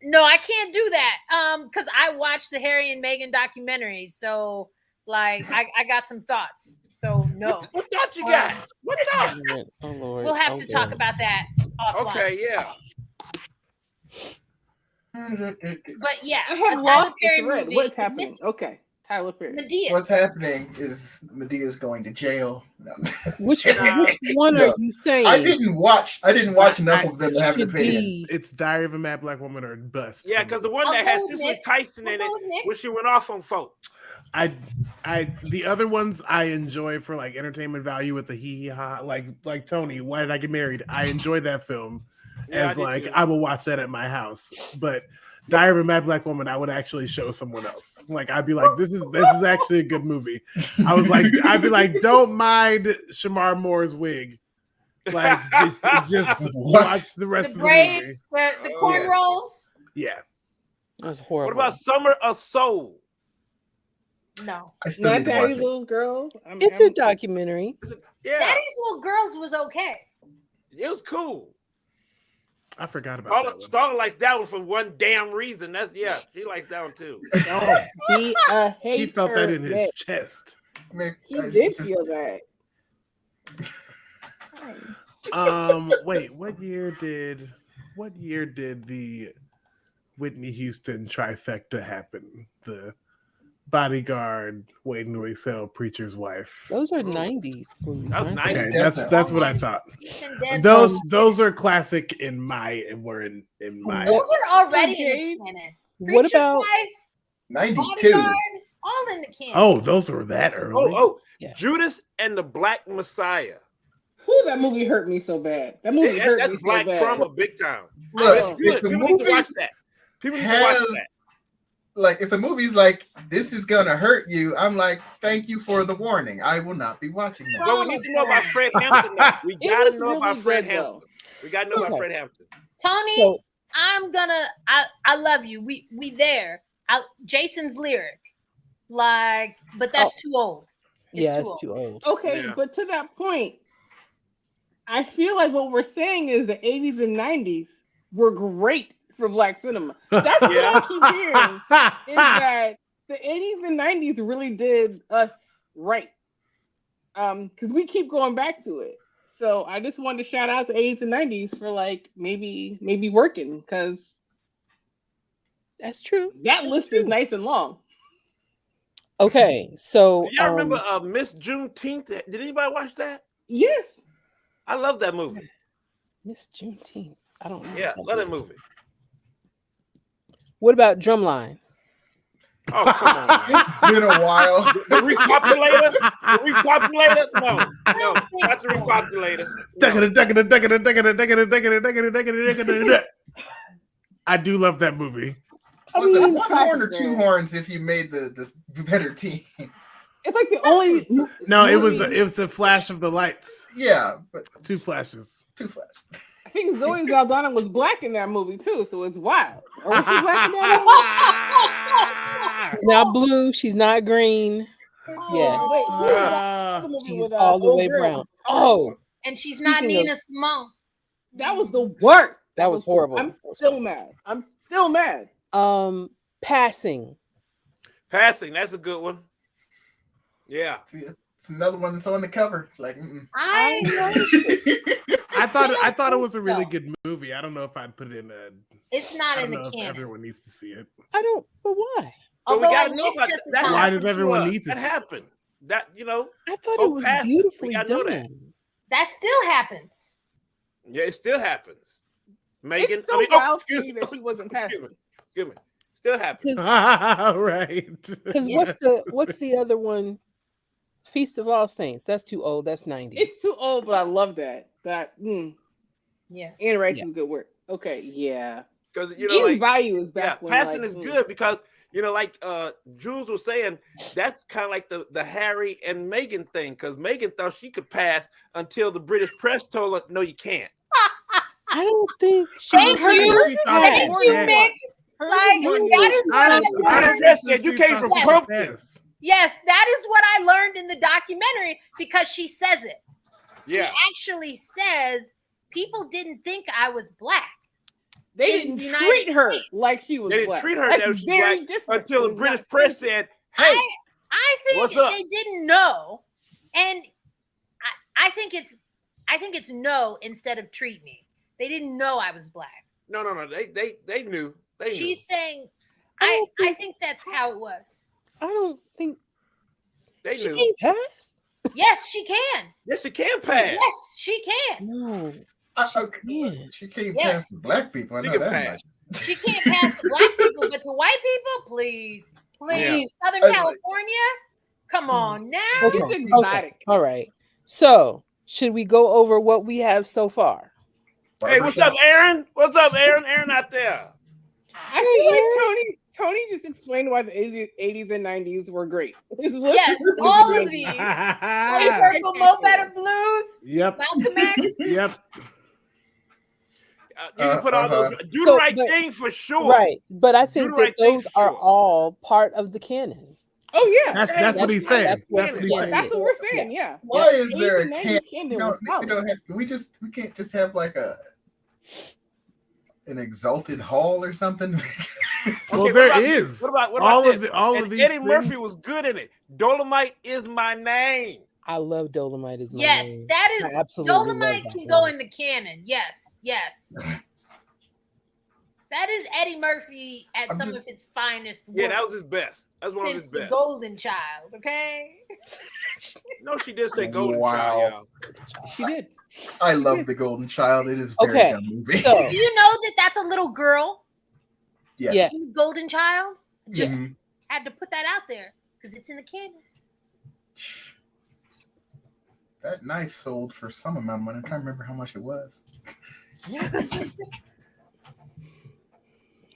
No, I can't do that. Because I watched the Harry and Meghan documentaries. So like I got some thoughts. So no.
What thought you got? What thought?
Oh Lord.
We'll have
Oh,
to talk
Lord.
about that offline.
Okay, yeah.
But yeah,
I
a
have
Tyler
lost the
Perry
thread.
movie
What's
is
happening?
missing
Okay. Tyler Perry.
Medea.
What's happening is Medea's going to jail. No.
Which
Nah.
one
No,
are you saying?
I didn't watch enough of them to have an
should
opinion.
be-
It's Diary of a Mad Black Woman or bust.
Yeah,
for
because
me.
the one
I'll
that
go
had
with
Cicely
Nick.
Tyson
I'll
in
go
it,
with Nick.
when she went off on folk.
I the other ones I enjoy for like entertainment value with the hee hee ha, like Tony. Why did I get married? I enjoyed that film.
Yeah,
As
I did
like
too.
I will watch that at my house, but Diary of a Mad Black Woman, I would actually show someone else. Like I'd be like, this is actually a good movie. I'd be like, don't mind Shamar Moore's wig. Like just
What?
watch the rest
The
of the movie.
braids, the
Oh, yeah.
cornrows.
Yeah.
That was horrible.
What about Summer of Soul?
No.
I still
Not
need to watch
Daddy's
it.
Little Girls.
It's a documentary.
Yeah,
Daddy's Little Girls was okay.
it was cool.
I forgot about that one.
Starla likes that one for one damn reason. She likes that one too.
Don't be a hater.
He felt that in his
Nick.
chest.
I mean,
He
I
did
just-
feel that.
Wait, what year did the Whitney Houston trifecta happen? The Bodyguard, Waiting to Excel, Preacher's Wife.
Those are 90s movies.
That was
aren't
nice.
they?
Okay,
Definitely.
that's what I thought.
Dead
Those are classic in my.
Those are already
Jade.
in the canon.
What
Preacher's
about
Wife,
92.
Bodyguard, all in the canon.
Oh, those were that early.
Yeah.
Judas and the Black Messiah.
Whew, that movie hurt me so bad. That movie hurt
That's
me so
black
bad.
trauma big time.
Look,
know.
Good.
if the
People need to
movie
watch that. People need to watch
has
that.
like if the movie's like this is gonna hurt you, I'm like, thank you for the warning. I will not be watching that.
Well, we need to know about Fred Hampton. Though. We
It
gotta
was
know
really
about Fred
good,
Hampton. We gotta know about
Okay.
Fred Hampton.
Tony,
So,
I love you. We there. Jason's lyric. Like, but that's too old.
it's too old.
Okay,
Yeah.
but to that point, I feel like what we're saying is the 80s and 90s were great for black cinema. That's what I keep hearing. Is that the 80s and 90s really did us right. Because we keep going back to it. So I just wanted to shout out the 80s and 90s for like maybe working, because
That's true.
that
That's
list
true.
is nice and long.
Okay, so
Y'all remember Miss Juneteenth? Did anybody watch that?
Yes.
I love that movie.
Miss Juneteenth. I don't know.
Yeah, love that movie.
What about Drumline?
Oh, come on.
It's been a while.
The repopulator? The repopulator? No, not the repopulator. No.
I do love that movie.
Was it one horn or two horns if you made the better team?
It's like the only.
No, it was a flash of the lights.
Yeah, but
Two flashes.
I think Zoe Saldana was black in that movie too, so it's wild. Or was she black in that
She's not blue. She's not green. Yeah. She's all the way brown. Oh,
and she's not Nina Simone.
That was the worst.
That was horrible.
I'm still mad.
Passing.
Passing. That's a good one. Yeah.
See, it's another one that's on the cover. Like,
I
thought it was a really good movie. I don't know if I'd put it in a.
It's not
I
in
don't
the
know if
canon.
everyone needs to see it.
I don't. But why?
But we
Although
gotta
I
know
like
about
Jessica
that.
Alba.
Why does everyone need to
That
see
happen? That
I thought
so
it was
passive.
beautifully
We gotta know that.
done.
That still happens.
Yeah, it still happens. Megan,
It's so wild to me that she wasn't passing.
Excuse me. Still happens.
Right.
Because what's the other one? Feast of All Saints. That's too old. That's 90s.
It's too old, but I love that.
Yeah.
Anne Rice is good work. Okay, yeah.
Because
Even Bayou is back.
Yeah, passing is good because like Jules was saying, that's kind of like the Harry and Meghan thing. Because Meghan thought she could pass until the British press told her, "No, you can't."
I don't think she
Thank
was
you. Thank you, Mick. Like, that is what I learned.
Press said you came from Pumpkin.
Yes, that is what I learned in the documentary because she says it.
Yeah.
She actually says people didn't think I was black.
They didn't treat her like she was
They didn't
black.
treat her
That's
that she was
very
black
different.
until the British press said, "Hey,
I think
what's up?"
they didn't know, and I think it's no instead of treat me. They didn't know I was black.
No. They knew.
She's saying,
I
I think that's how it was.
I don't think
They
she
knew.
can't pass.
Yes, she can.
Yes, she can pass.
Yes, she can.
No.
she can't
Yes.
pass the black people. I
She
know
can
that
pass.
much.
She can't pass the black people, but to white people, please.
Yeah.
Southern California, come on now.
Okay.
It's exotic.
All right. So, should we go over what we have so far?
Hey, what's up, Aaron? What's up, Aaron? Aaron out there.
I feel like Tony just explained why the 80s and 90s were great.
Yes, all of these. Purple, Mo Better Blues,
Yep.
Malcolm X.
Yep.
You can put all those. Do
So,
the right
but-
thing for sure.
Right. But I think
the
that
right thing
those
for
are
sure.
all part of the canon.
Oh yeah,
That's what he's saying.
That's what
That's what
the
he's
canon
saying.
that's what we're saying. Yeah.
Why is there a
80s and 90s
can?
canon
No,
was
we
solid.
don't have. We can't just have like an exalted hall or something.
Well,
Okay,
there
what about-
is.
What about
all
this?
of the all
And
of these
Eddie
things-
Murphy was good in it. Dolomite is my name.
I love Dolomite as my
Yes,
name.
that is
I absolutely love
Dolomite
that
can
one.
go in the canon. Yes. That is Eddie Murphy at
I'm
some
just-
of his finest work.
Yeah, that was his best. That's one of
since
his
the
best.
Golden Child. Okay.
No, she did say Golden
Wow.
Child, y'all.
She did.
I love The Golden Child. It is a very
Okay,
dumb movie.
So,
Do you know that that's a little girl?
yes.
yeah.
in Golden Child. Just
Mhm.
had to put that out there because it's in the canon.
That knife sold for some amount of money. I'm trying to remember how much it was.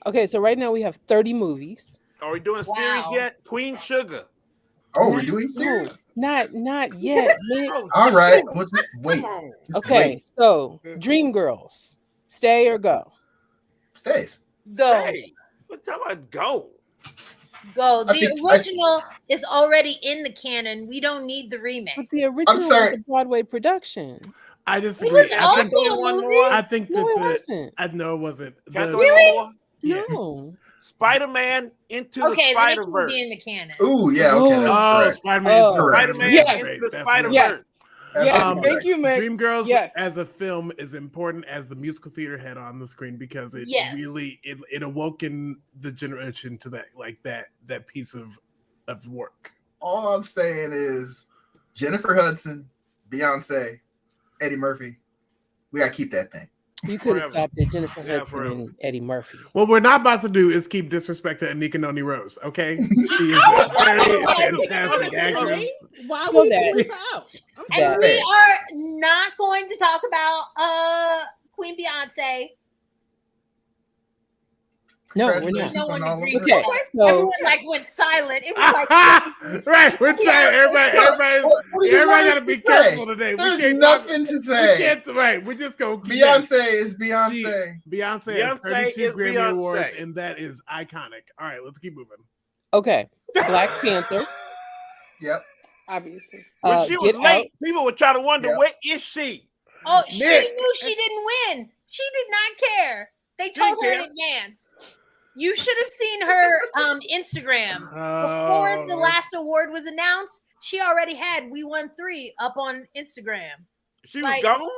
okay, so right now we have 30 movies.
Are we doing series
Wow.
yet? Queen Sugar.
Oh, we're doing series?
Not yet, man.
Oh,
All right. We'll just wait.
come on.
Just
Okay,
wait.
so Dreamgirls, stay or go?
Stays.
Go.
Hey, what's talking about go?
Go.
I
The
think-
original is already in the canon. We don't need the remake.
But the original was
sorry.
a Broadway production.
I
It
disagree.
was
I
also
think,
a
one
movie.
more.
I think
No, it
that
wasn't.
I know it wasn't.
Can I
The-
throw in
Really?
one more?
Yeah.
No.
Spider-Man into
Okay,
the
then it can
Spider-Verse.
be in the canon.
Ooh, yeah. Okay, that's
Oh,
correct.
Spider-Man.
Oh.
Correct.
Spider-Man
Yes.
into the
That's
Spider-Verse.
Yes.
Absolutely
Yes.
correct.
Thank you, Mick.
Dreamgirls
Yes.
as a film is important as the musical theater had on the screen because it
Yes.
really it awoken the generation to that piece of work.
All I'm saying is Jennifer Hudson, Beyonce, Eddie Murphy. We gotta keep that thing.
You could have
Forever.
stopped at Jennifer
Yeah,
Hudson
forever.
and Eddie Murphy.
What we're not about to do is keep disrespecting Anika Noni Rose, okay? She is a very fantastic actress.
Why
So
we
that-
leave her out?
And
That-
we are not going to talk about Queen Beyonce.
No, we're not.
Congratulations
No one
on all of
agrees
it.
with
Okay,
that.
so
Everyone like went silent. It was like
Right, we're trying. Everybody
What do you
got
want
to
us
be
to say?
careful today.
There's
we can't
nothing
talk,
to say.
We can't, right, we're just going to
Beyonce is Beyonce.
Beyonce has
Beyonce
32
is
Grammy
Beyonce.
Awards, and that is iconic. All right, let's keep moving.
okay, Black Panther.
Yep.
Obviously.
When she was
Get
late,
Out.
people were trying to wonder,
Yep.
where is she?
oh, she
Nick.
knew she didn't win. She did not care. They told her in
didn't
advance. You should have seen her Instagram before the last award was announced. She already had "We Won 3" up on Instagram.
She
Like-
was gone?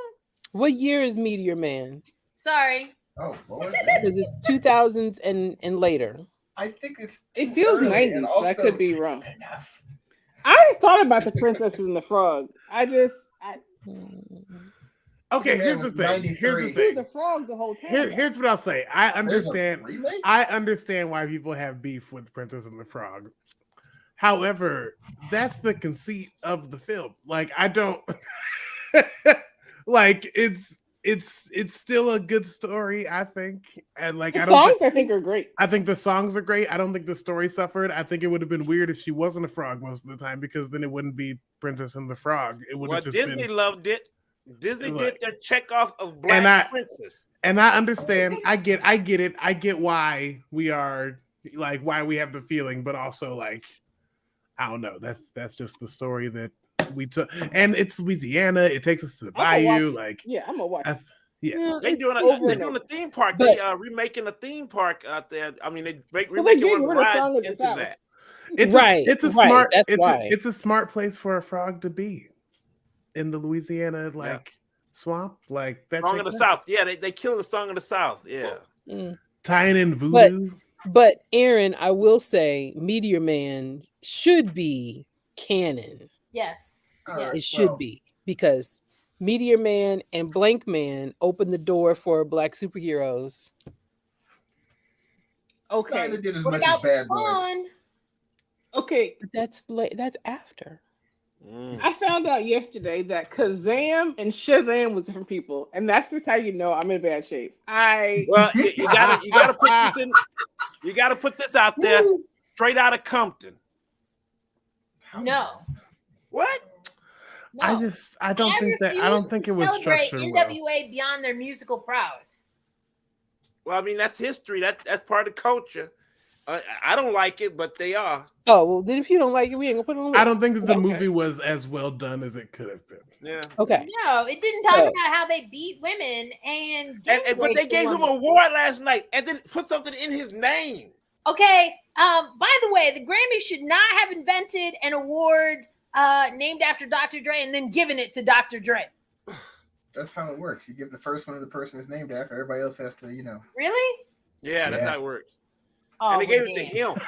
What year is Meteor Man?
Sorry.
Oh, boy.
Because it's 2000s and later.
I think it's.
It
too
feels
early,
90s.
and
That
also-
could be wrong.
Enough.
I thought about the Princess and the Frog.
Okay,
Man,
here's the
was
thing.
93.
Here's the
He was
thing.
a frog the whole time.
Here's what I'll say. I
There's a
understand.
remake?
I understand why people have beef with Princess and the Frog. However, that's the conceit of the film. Like, I don't like it's still a good story, I think. And like
The
I don't
songs I think are great.
I think the songs are great. I don't think the story suffered. I think it would have been weird if she wasn't a frog most of the time, because then it wouldn't be Princess and the Frog. It would
Well,
have just
Disney
been.
loved it. Disney
Look.
did their check off of
And
Black Princess.
And I understand. I get it. I get why we are like why we have the feeling, but also like I don't know. That's just the story that we took, and it's Louisiana. It takes us to the
I'm gonna
bayou.
watch
Like
Yeah, I'm gonna watch.
yeah.
They doing
over
a
and over.
theme park.
But-
They remaking a theme park out there. I mean, they
Well, they
remaking
did.
one of the
We're the
rides
song of the
into
South.
that.
It's
Right,
it's a
right,
smart.
that's
It's
why.
it's a smart place for a frog to be in the Louisiana swamp. Like that.
Song of the South. Yeah, they killed the Song of the South. Yeah.
Tying in voodoo.
But Aaron, I will say Meteor Man should be canon.
Yes.
All
Yes.
right.
It should
Well,
be, because Meteor Man and Blank Man opened the door for Black superheroes.
Okay.
Neither did as
What
much as
about
Bad Boys.
Spawn?
Okay.
But that's after.
I found out yesterday that Kazam and Shazam was different people, and that's just how you know I'm in bad shape.
Well, you gotta put this in. You gotta put this out there, straight out of Compton.
No.
What?
No.
I don't think that. I
refuse
don't think
to
it was
celebrate
structured well.
NWA beyond their musical prowess.
Well, I mean, that's history. That's part of culture. I don't like it, but they are.
Oh well, then if you don't like it, we ain't gonna put it on the
I
list.
don't think that the
Okay.
movie was as well done as it could have been.
Yeah.
Okay.
No, it didn't talk
So-
about how they beat women and
But they gave him an award last night and then put something in his name.
Okay. By the way, the Grammys should not have invented an award named after Dr. Dre and then given it to Dr. Dre.
That's how it works. You give the first one to the person it's named after. Everybody else has to,
Really?
Yeah, that's
Yeah.
how it works.
Oh,
And they gave
well,
it to
damn.
him.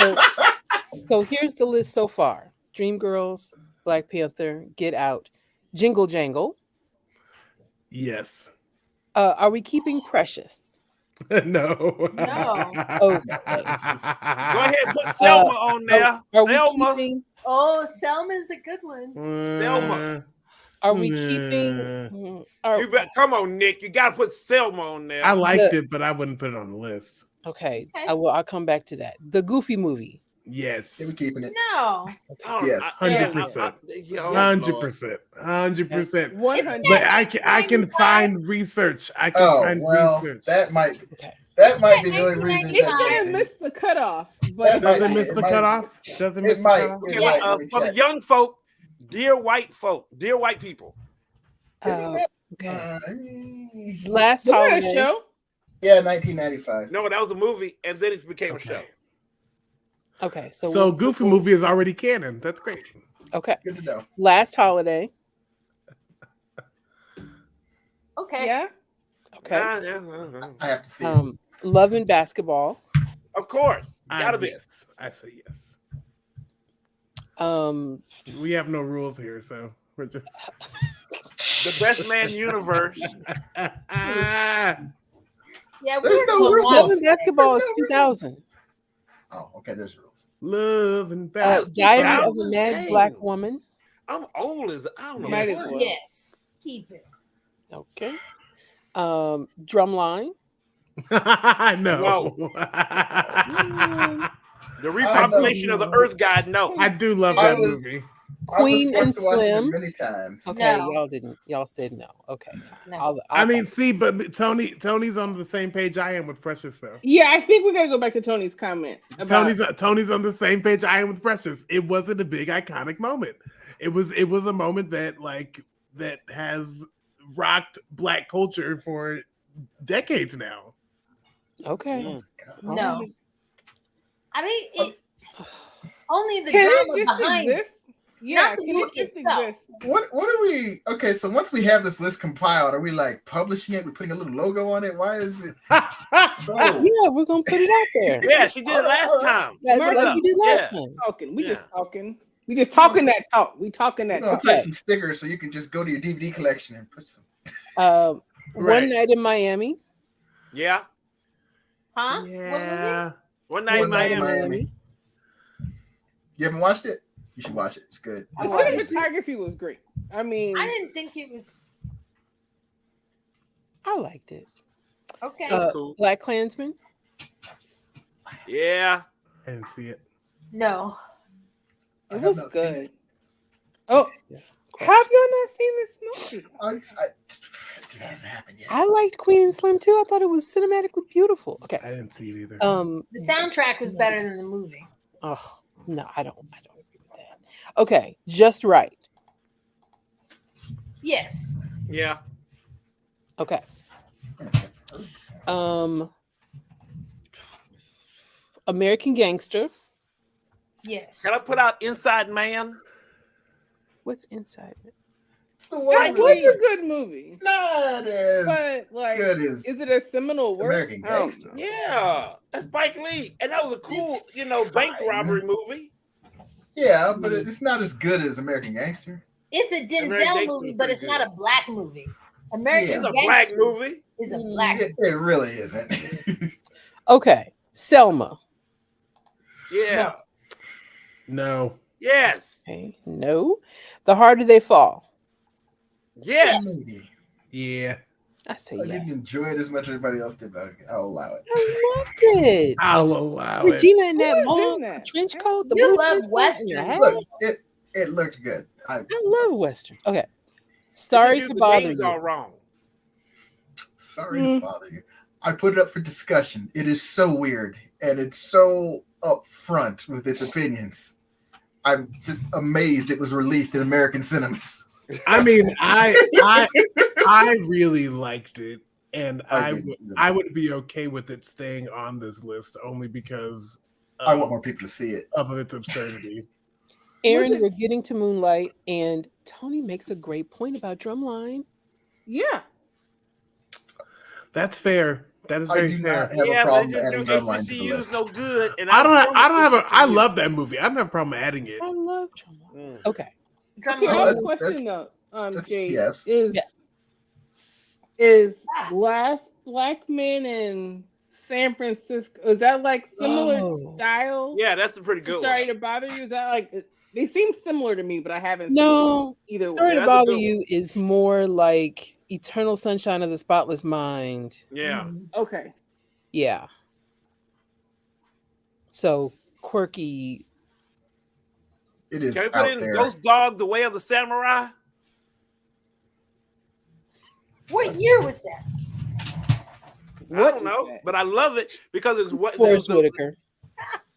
Okay. So here's the list so far: Dreamgirls, Black Panther, Get Out, Jingle Jangle.
Yes.
Are we keeping Precious?
No.
No.
Oh,
Go ahead and put Selma on there.
Are we
Selma.
keeping?
Oh, Selma's a good one.
Selma.
Are we keeping?
You come on, Nick. You gotta put Selma on there.
I liked it, but I wouldn't put it on the list.
Okay,
Okay.
I'll come back to that. The Goofy movie.
Yes.
They were keeping it.
No.
Yes.
100%. 100%. 100%.
100.
But I can find research. I can find research.
that might
Okay.
that might be the only reason.
It
that
didn't
they-
miss the cutoff,
That
but
Does it
might-
miss the
might-
cutoff? Does it miss
It
the
might.
cutoff?
It
Okay,
might.
for the young folk, dear white people.
Okay. Last
was that a
holiday.
show?
Yeah, 1995.
No, that was a movie, and then it became a show.
Okay, so
Goofy movie is already canon. That's great.
Okay,
Good to know.
Last Holiday.
Okay.
Yeah.
Okay,
I have to see it.
Love and Basketball.
Of course, gotta be.
Yes. I say yes.
Um,
We have no rules here, so we're just.
The Best Man Universe.
Yeah,
There's
we're
no
going
rules.
wild
Love and
today.
Basketball is
There's no
2000.
Oh, okay. There's rules.
Love and
That
basketball.
was
Diary of a
2000?
Mad
Dang.
Black Woman.
I'm old as I don't know.
Might
Yes.
as well.
Yes, keep it.
Okay. Drumline.
No.
The repopulation of the Earth God. No.
I do love
I
that
was-
movie.
Queen
I was
and
forced to watch it
Slim.
many times.
Okay,
No.
y'all didn't. Y'all said no. Okay, fine.
No.
I mean, see, but Tony's on the same page I am with Precious, though.
Yeah, I think we gotta go back to Tony's comment about
Tony's on the same page I am with Precious. It wasn't a big iconic moment. It was a moment that has rocked Black culture for decades now.
okay.
Mm.
All
No.
right.
I think it only the
Can it
drama
just
behind
exist?
it.
Yeah,
Not the
can it
movie
just
itself.
exist?
What are we? Okay, so once we have this list compiled, are we like publishing it? We're putting a little logo on it. Why is it so?
Yeah, we're gonna put it out there.
Yeah, she did it last
All right.
time.
That's
Mark,
like we did last
Yeah.
time.
Talking. We
Yeah.
just talking. We just talking that talk. We talking
We're
that
gonna
talk.
put
Okay.
some stickers so you can just go to your DVD collection and put some.
One
Right.
Night in Miami.
Yeah.
Huh? What
Yeah.
One night in
One Night in
Miami.
Miami. You haven't watched it? You should watch it. It's good.
I
The
watched it.
cinematography was great. I mean,
movie? I didn't think it was
I liked it.
okay.
Cool.
Black Klansman.
Yeah.
I didn't see it.
No.
I
it
have
was
not seen
good.
it.
Oh,
Yeah,
have y'all not seen this movie?
It just hasn't happened yet.
I liked Queen and Slim too. I thought it was cinematically beautiful. Okay.
I didn't see it either.
The soundtrack was better than the movie.
Oh no, I don't agree with that. Okay, Just Right.
Yes.
Yeah.
Okay. American Gangster.
Yes.
Can I put out Inside Man?
What's inside it?
It's the
That
one.
was a good movie,
It's not as
but like,
good as
is it a seminal work?
American
I don't
Gangster.
know.
Yeah. That's Spike Lee. And that was a cool,
It's
bank
fine.
robbery movie.
Yeah, but it's not as good as American Gangster.
It's a
American
Denzel
Gangster
movie,
was
but
pretty
it's not
good.
a black movie. American
It's a
Gangster
black movie.
is a black
It really isn't.
Okay, Selma.
Yeah.
No.
Yes.
Okay, no. The Harder They Fall.
Yes.
Maybe.
Yeah.
I say
I didn't
yes.
enjoy it as much as everybody else did, but I'll allow it.
I loved it.
I'll allow it.
Regina in that
Who is
long
in that?
trench coat. The
You
blue
love
trench coat and your
westerns.
hat.
Look, it looked good.
I love westerns. Okay. Sorry
They
to
do the
bother
names
you.
all wrong.
Sorry to bother you. I put it up for discussion. It is so weird and it's so upfront with its opinions. I'm just amazed it was released in American cinemas.
I mean, I really liked it, and
I did, really.
I would be okay with it staying on this list only because
I want more people to see it.
of its absurdity.
Aaron, we're getting to Moonlight, and Tony makes a great point about Drumline.
Yeah.
That's fair. That is
I
very
do
fair.
not have a
Yeah, but
problem
it
adding
didn't do
Drumline to the
HBCUs
list.
no good. And
I don't
from
have I
HBCU.
love that movie. I don't have a problem adding it.
I love Drumline.
Mm.
Okay.
Okay, I
Drumline.
have a
that's-
question though. Jade,
yes.
is Last Black Man in San Francisco? Is that like similar
Oh.
style?
Yeah, that's a pretty good one.
Sorry to bother you. Is that like they seem similar to me, but I haven't
No,
seen either
Sorry
one.
to
that's a
bother
good
you is more like Eternal Sunshine of the Spotless Mind.
Yeah.
Okay.
Yeah. So quirky.
It is
Can we put
out
in
there.
Ghost Dog, The Way of the Samurai?
What year was that?
I
What
don't
is
know,
that?
but I love it because it's what
Forrest Whitaker.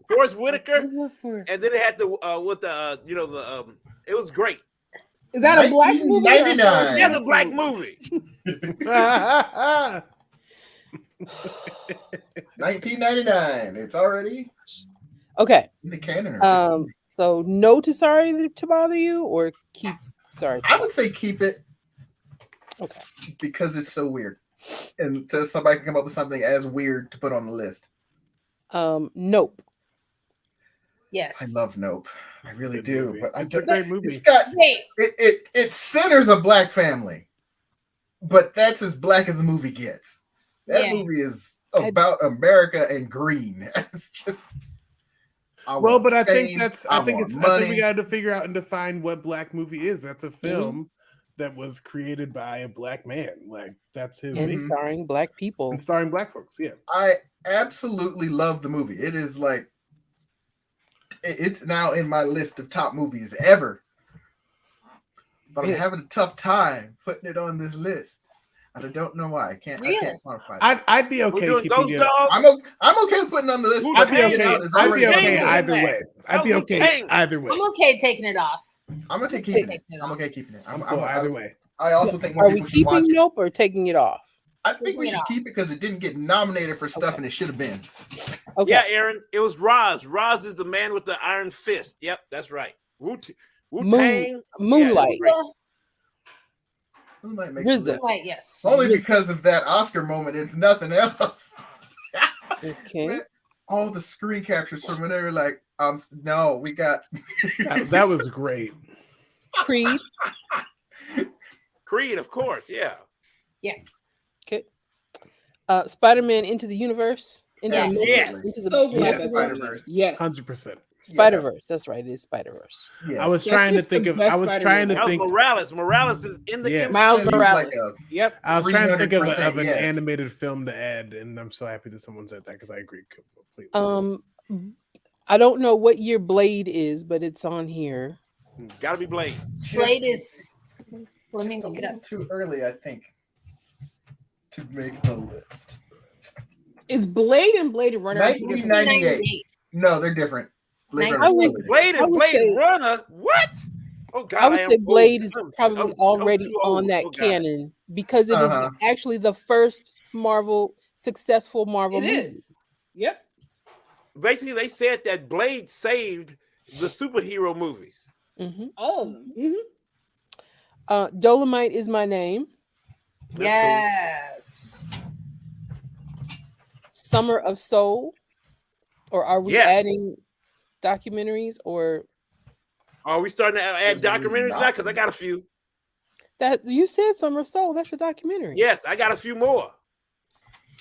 Forrest Whitaker,
What for?
and then it had the with the it was great.
Is that a black movie? or a
1999.
It's a black movie.
1999. It's already
Okay.
in the canon. Or just-
So no to Sorry to Bother You, or keep Sorry.
I would say keep it
Okay.
because it's so weird. And until somebody can come up with something as weird to put on the list.
Nope.
Yes.
I love Nope. I really
Good
do.
movie.
But I
It's a
don't,
great movie.
it's got
Wait,
it centers a black family. but that's as black as the movie gets. That
Yeah.
movie is about America and green. It's just
Well, but I think
fame,
that's
I
I think
want
we got to figure out and define what black movie is. That's a film that was created by a black man. Like that's his
And
name.
starring black people.
And starring black folks. Yeah.
I absolutely love the movie. It is like it's now in my list of top movies ever. But I'm having a tough time putting it on this list. I don't know why. I can't quantify it.
I'd be okay
We're doing
keeping
Ghost
it.
Dogs.
I'm okay putting it on the list.
I'd be
Hanging
okay.
Out is
I'd be
already
okay
on
either
there.
way. I'd be okay either way.
I'm okay taking it off.
I'm okay keeping it. I'm okay keeping it.
I'm cool either way.
I also think
Are
more
we
people should watch
keeping
it.
Nope or taking it off?
I think we should keep it because it didn't get nominated for stuff and it should have been.
Okay.
Yeah, Aaron, it was Roz. Roz is the man with the iron fist. Yep, that's right. Wu-Tang.
Moonlight.
Yeah,
Moonlight makes the list.
Right, yes.
Only because of that Oscar moment, if nothing else.
Okay.
Man, all the screen captures from when they were like, no, we got
that was great.
Creed.
Creed, of course, yeah.
Yeah.
Okay. Spider-Man Into the Universe. Into
Yes.
the
Yes.
Into the
So glad
Yes.
that's
Spider-Verse.
Yes.
100%.
Spider-Verse. That's right. It is Spider-Verse.
Yes.
I was
That's
trying to
just the
think of.
best
I was trying to
That was
think.
Morales. Morales is in the
Yeah.
Miles
He's
Morales.
like a
Yep.
I was trying to think of
300%
an
yes.
animated film to add, and I'm so happy that someone said that because I agree completely.
I don't know what year Blade is, but it's on here.
Gotta be Blade.
Blade is. Let me
just a
look it
little
up.
too early, I think, to make the list.
Is Blade and Blade Runner?
1998. No, they're different. Blade
I
Runner's
would-
totally
Blade
I
and
would
Blade
say-
Runner? What? Oh God!
I would
am
say
old.
Blade is
I'm
probably
too
already
old.
on that
Oh, God.
canon because it is actually the first successful Marvel
It
movie.
is. Yep.
Basically, they said that Blade saved the superhero movies.
Mhm.
All of them. Mm-hmm.
Dolomite Is My Name.
Yes.
Summer of Soul. Or are we
Yes.
adding documentaries or
Are we starting to add
There's a reason
documentaries
not
now? Because
to.
I got a few.
that you said Summer of Soul? That's a documentary.
Yes, I got a few more.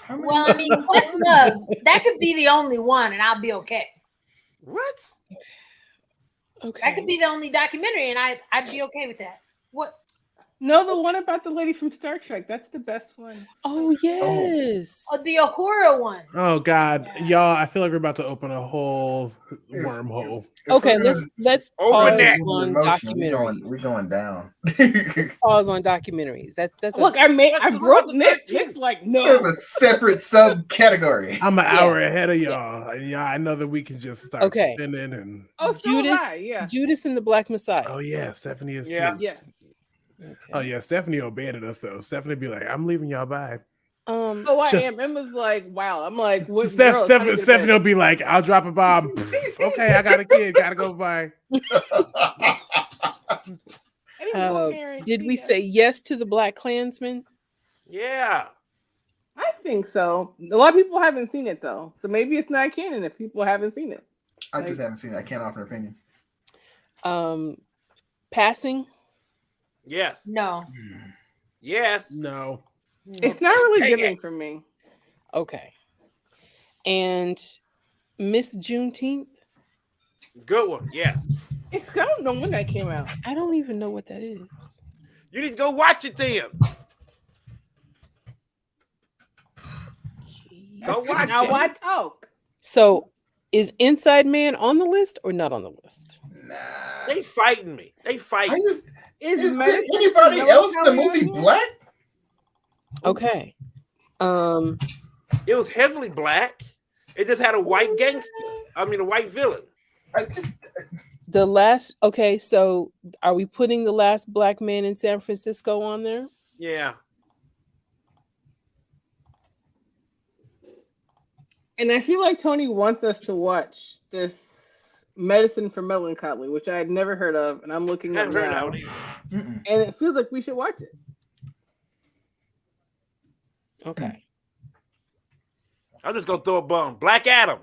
How many?
Well, I mean, Questlove, that could be the only one, and I'll be okay.
What?
Okay.
That could be the only documentary, and I'd be okay with that. What?
No, the one about the lady from Star Trek. That's the best one.
Oh yes.
Oh, the Ahura one.
Oh God,
Yeah.
y'all! I feel like we're about to open a whole wormhole.
If
Okay,
we're
let's
Open
pause
that.
on
emotion,
documentaries.
we're going down.
Pause on documentaries. That's a,
Look, I
That's
broke
the
Nick.
13th.
Nick's like,
We have
no.
a separate subcategory.
I'm an
Yeah.
hour ahead of y'all. Yeah, I know that we can just start
Okay.
spinning and.
Oh, so
Judas.
high. Yeah.
Judas and the Black Messiah.
Oh yeah, Stephanie is
Yeah.
too.
Yeah.
Okay.
Oh yeah, Stephanie abandoned us though. Stephanie be like, "I'm leaving y'all by."
Oh, I
Shut-
am. Emma's like, wow. I'm like, what? girl,
Stephanie will be like, "I'll drop a bomb." Okay, I got a kid. Gotta go by.
Did we say yes to the Black Klansman?
Yeah.
I think so. A lot of people haven't seen it though, so maybe it's not canon if people haven't seen it.
I just haven't seen it. I can't offer an opinion.
Passing?
Yes.
No.
Yes.
No.
It's not really
Dang
giving
it.
for me.
Okay. And Miss Juneteenth?
Good one. Yes.
I don't know when that came out.
I don't even know what that is.
You need to go watch it then. Go watch
Now
it.
why talk?
So is Inside Man on the list or not on the list?
Nah.
They fighting me. They
I
fighting.
just,
Is
is there
medicine
anybody
melancholy
else in the
on
movie
here?
black?
Okay.
It was heavily black. It just had a white gangster. I mean, a white villain.
I just
The last, okay, so are we putting The Last Black Man in San Francisco on there?
Yeah.
And I feel like Tony wants us to watch this Medicine for Melancholy, which I had never heard of, and I'm looking at
Haven't heard
now,
that one either.
and it feels like we should watch it.
Okay.
I'll just go throw a bone. Black Adam.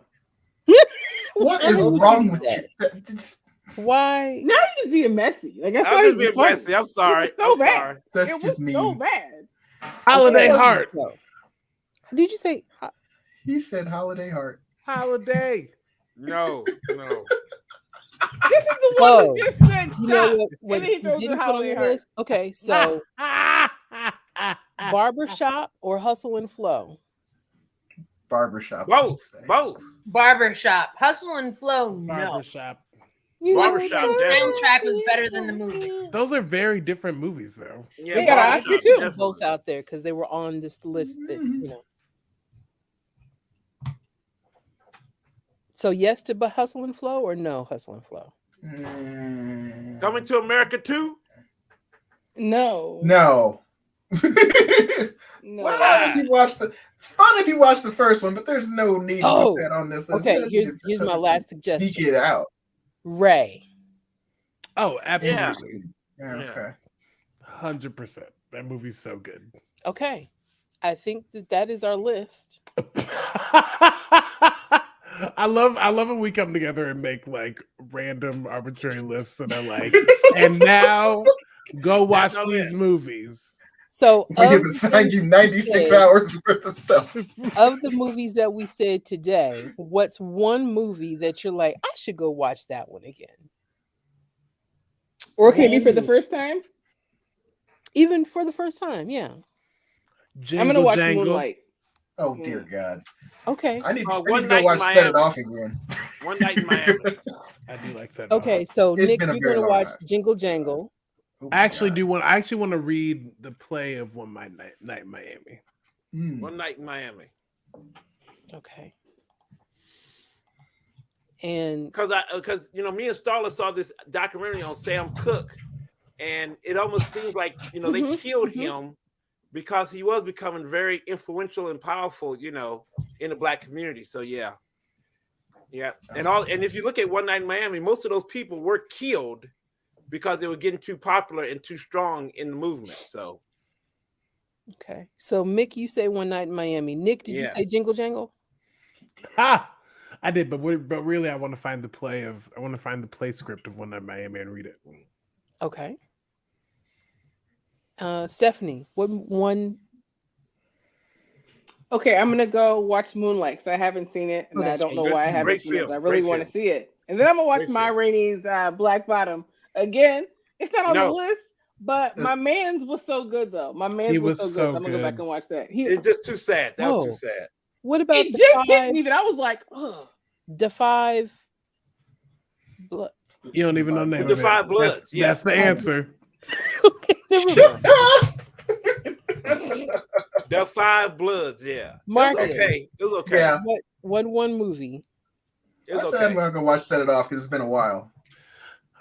what is wrong with you? Just,
Why?
Now you just being messy. Like I
I'm
thought
just
it'd be
being
funny.
messy. I'm sorry.
It was so
I'm
bad.
sorry.
that's
It was
just me.
so bad.
Holiday
Okay.
Heart.
So, did you say?
He said Holiday Heart.
Holiday. No.
This is the one who just said
You know
stop.
what
And then he
you
throws
didn't
the
put on
Holiday
the
Heart.
list? Okay, so Barbershop or Hustle and Flow?
Barbershop.
Both.
Barbershop. Hustle and Flow. No.
Barbershop.
Barbershop.
The
Definitely.
soundtrack was better than the movie.
Those are very different movies, though.
Yeah,
They got an
Barbershop,
Oscar, too.
definitely.
Both out there because they were on this list that, you know. So yes to Hustle and Flow or no Hustle and Flow?
Coming to America 2?
No.
No.
No.
Well, if you watch it's fun if you watch the first one, but there's no need to
Oh,
put that on this list.
okay, here's my last suggestion.
Seek it out.
Ray.
Oh, absolutely.
Yeah, okay.
100%. That movie's so good.
Okay. I think that is our list.
I love when we come together and make like random arbitrary lists and are like, and now go watch these movies.
So
we have assigned you 96 hours worth of stuff.
Of the movies that we said today, what's one movie that you're like, I should go watch that one again?
Or can it be for the first time?
Even for the first time, yeah.
I'm gonna watch Moonlight.
Oh dear God.
Okay.
I need to go watch Set It Off again.
One Night in Miami.
I do like Set It
Okay, so
It's
Nick,
been a
you're
very
gonna
long
watch
time.
Jingle Jangle.
I actually want to read the play of One Night in Miami.
One Night in Miami.
Okay. And
because me and Starla saw this documentary on Sam Cooke, and it almost seems like they killed him because he was becoming very influential and powerful, in the Black community. So yeah. And if you look at One Night in Miami, most of those people were killed because they were getting too popular and too strong in the movement. So
okay. So Mick, you say One Night in Miami. Nick, did you say Jingle Jangle?
I did, but really I want to find the play script of One Night in Miami and read it.
Okay. Stephanie, what one?
Okay, I'm gonna go watch Moonlight because I haven't seen it, and I don't know why I haven't seen it. I really want to see it, and then I'm gonna watch Ma Rainey's Black Bottom again. It's not on the list, but my man's was so good though. My man's was so good. I'm gonna go back and watch that.
It's just too sad. That was too sad.
What about
it? Just hit me that I was like, ugh.
The Five Blood.
You don't even know the name
The Five Bloods.
That's the answer.
Okay, never
mind. The Five Bloods, yeah.
Marcus.
It was okay.
Yeah.
What one movie?
I said I'm gonna go watch Set It Off because it's been a while.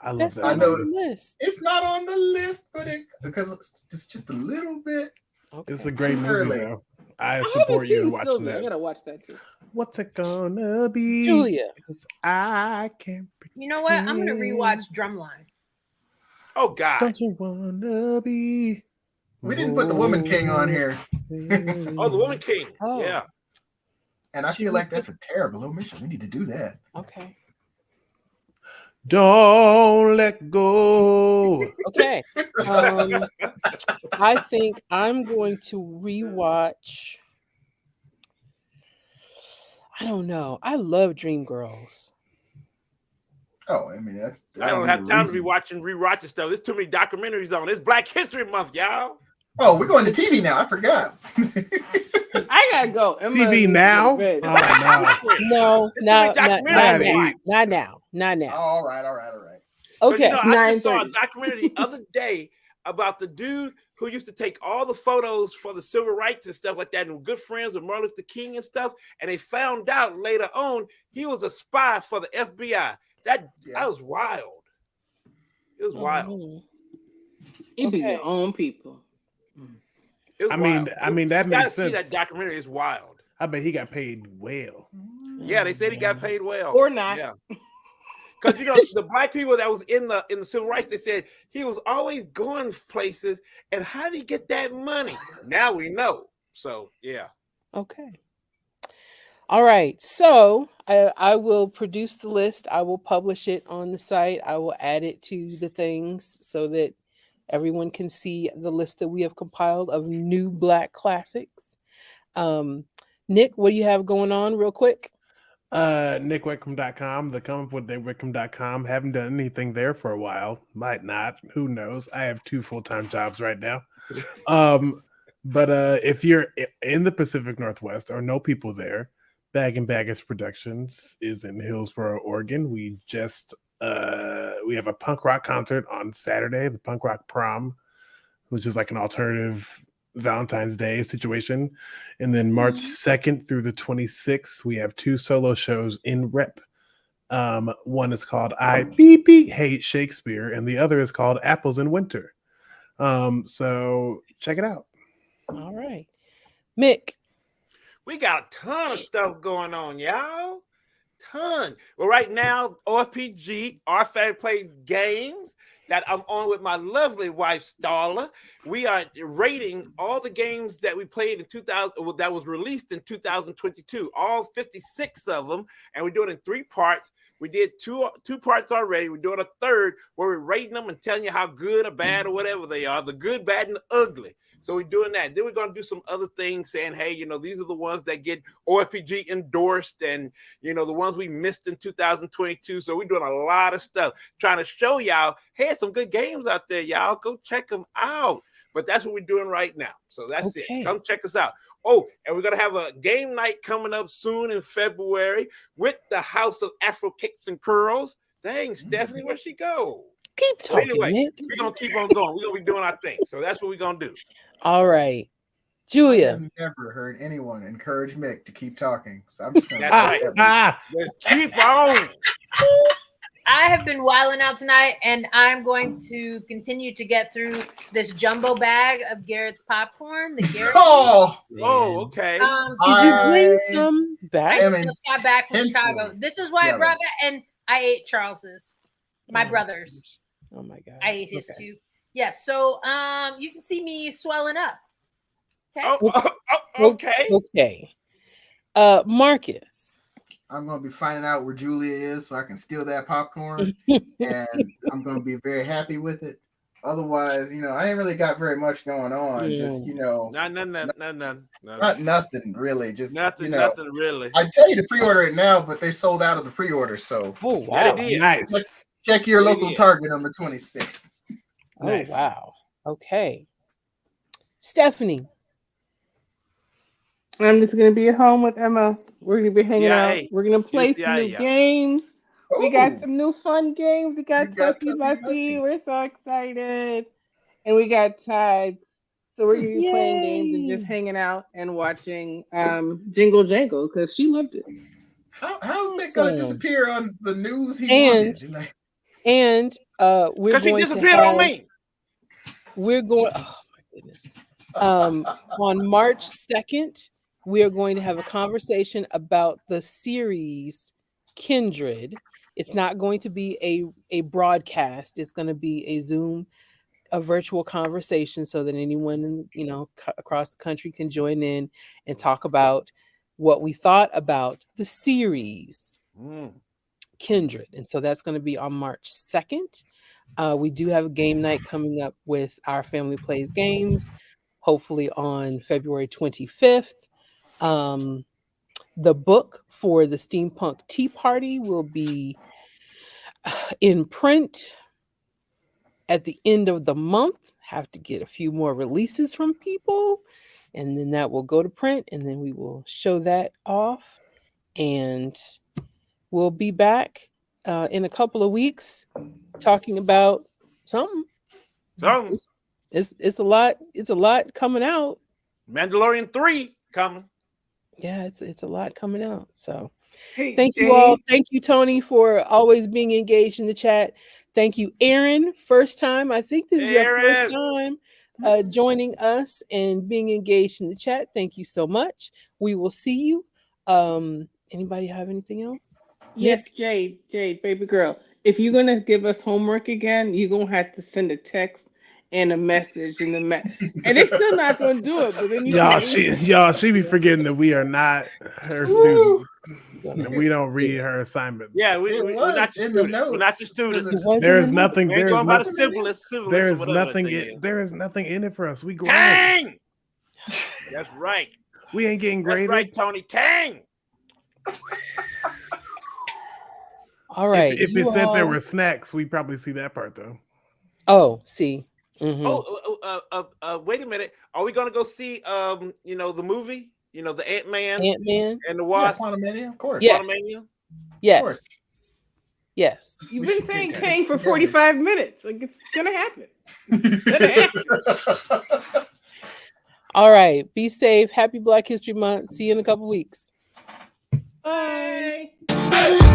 I love that.
I know
list.
It's not on the list, but because it's just a little bit.
Okay.
It's a great movie though. I support you in watching that.
I gotta watch that too.
What's it gonna be?
Julia.
I can't.
You know what? I'm gonna rewatch Drumline.
Oh God.
Don't you wanna be?
We didn't put the Woman King on here.
Oh, the Woman King.
Oh.
Yeah.
And I feel like that's a terrible omission. We need to do that.
Okay.
Don't let go.
Okay. I think I'm going to rewatch. I don't know. I love Dreamgirls.
Oh, I mean
I don't have time to be rewatching stuff. There's too many documentaries on. It's Black History Month, y'all.
Oh, we're going to TV now. I forgot.
I gotta go.
TV now?
No, not now.
All right.
Okay.
I just saw a documentary the other day about the dude who used to take all the photos for the civil rights and stuff like that, and good friends with Martin Luther King and stuff. And they found out later on he was a spy for the FBI. That was wild. It was wild.
You be your own people.
I mean, that makes sense.
See that documentary is wild.
I bet he got paid well.
Yeah, they said he got paid well,
or not.
Yeah, because the Black people that was in the civil rights, they said he was always going places. And how did he get that money? Now we know. So yeah.
Okay. All right. So I will produce the list. I will publish it on the site. I will add it to the things so that everyone can see the list that we have compiled of new Black classics. Nick, what do you have going on real quick?
NickWickham.com, the comic book NickWickham.com. Haven't done anything there for a while. Might not. Who knows? I have 2 full-time jobs right now. But if you're in the Pacific Northwest or know people there, Bag and Baggage Productions is in Hillsboro, Oregon. We just we have a punk rock concert on Saturday, the Punk Rock Prom, which is like an alternative Valentine's Day situation. And then March 2nd through the 26th, we have 2 solo shows in Rep. One is called I Hate Shakespeare, and the other is called Apples in Winter. So check it out.
All right. Mick.
We got a ton of stuff going on, y'all. Ton. Well, right now, RPG, Our Favorite Play Games, that I'm on with my lovely wife, Starla. We are rating all the games that we played in 2000, that was released in 2022, all 56 of them, and we do it in 3 parts. We did two parts already. We're doing a third where we're rating them and telling you how good or bad or whatever they are, the good, bad, and the ugly. So we're doing that. Then we're going to do some other things saying, hey, you know, these are the ones that get OFPG endorsed and, you know, the ones we missed in 2022. So we're doing a lot of stuff trying to show y'all, hey, some good games out there, y'all. Go check them out. But that's what we're doing right now. So that's it. Come check us out. Oh, and we're going to have a game night coming up soon in February with the House of Afro Kicks and Curls. Dang, Stephanie, where'd she go?
Keep talking,
anyway,
Nick.
We're going to keep on going. We're going to be doing our thing. So that's what we're going to do.
All right. Julia.
I've never heard anyone encourage Mick to keep talking. So I'm just going
to keep on.
I have been wilding out tonight, and I'm going to continue to get through this jumbo bag of Garrett's popcorn. The Garrett.
Okay.
Did you bring some back?
I just got back from Chicago. This is why I brought back, and I ate Charles's. My brother's.
Oh my God.
I ate his too. Yes. So you can see me swelling up.
Okay.
Okay. Marcus.
I'm going to be finding out where Julia is so I can steal that popcorn. And I'm going to be very happy with it. Otherwise, you know, I ain't really got very much going on. Just, you know.
Not
nothing really. Just
nothing,
you know,
nothing really.
I tell you to pre-order it now, but they sold out of the pre-order. So
wow.
Nice.
Let's check your local Target on the 26th.
Nice. Oh, wow. Okay. Stephanie.
I'm just going to be at home with Emma. We're going to be hanging out. We're going to play some new games. Ooh. We got some new fun games. We got Tussy Musty. We're so excited. And we got Tides. So we're going to be playing games and just hanging out and watching Jingle Jangle because she loved it.
How's Mick going to disappear on the news he wanted?
And we're going
she disappeared on me.
We're going, oh my goodness. On March 2nd, we are going to have a conversation about the series Kindred. It's not going to be a broadcast. It's going to be a Zoom, a virtual conversation so that anyone, you know, across the country can join in and talk about what we thought about the series Kindred. And so that's going to be on March 2nd. We do have a game night coming up with Our Family Plays Games, hopefully on February 25th. The book for the Steampunk Tea Party will be in print at the end of the month. Have to get a few more releases from people, and then that will go to print, and then we will show that off. And we'll be back in a couple of weeks talking about something. It's a lot. It's a lot coming out.
Mandalorian 3 coming.
Yeah, it's a lot coming out. So thank you all. Thank you, Tony, for always being engaged in the chat. Thank you, Aaron. First time. I think this is your first time joining us and being engaged in the chat. Thank you so much. We will see you. Anybody have anything else?
Yes, Jade, baby girl. If you're gonna give us homework again, you're gonna have to send a text and a message and and they're still not gonna do it. But then
she be forgetting that we are not her students. We don't read her assignments.
Yeah,
It
we're
was
not your
in the
students. We're not
notes.
your students.
It was
There
in
is
the notes.
nothing.
We ain't
There is
going by the
nothing.
syphilis
There
or
is
whatever
nothing.
that thing is.
There is nothing in it for us. We grown.
Tang! That's right.
We ain't getting
That's
graded.
right, Tony. Tang!
All right.
If
you
it said there
all-
were snacks, we'd probably see that part though.
Oh, see. Mhm.
Wait a minute. Are we gonna go see the movie? The Ant-Man
Ant-Man.
and the
Yeah,
Wasp?
Quantumania, of course.
Yes.
Quantumania?
Yes.
course.
Yes.
You've
We
been
should get
saying
tickets
Kang for
together.
45 minutes. Like it's gonna happen.
All right. Be safe. Happy Black History Month. See you in a couple weeks.
Bye.
Bye.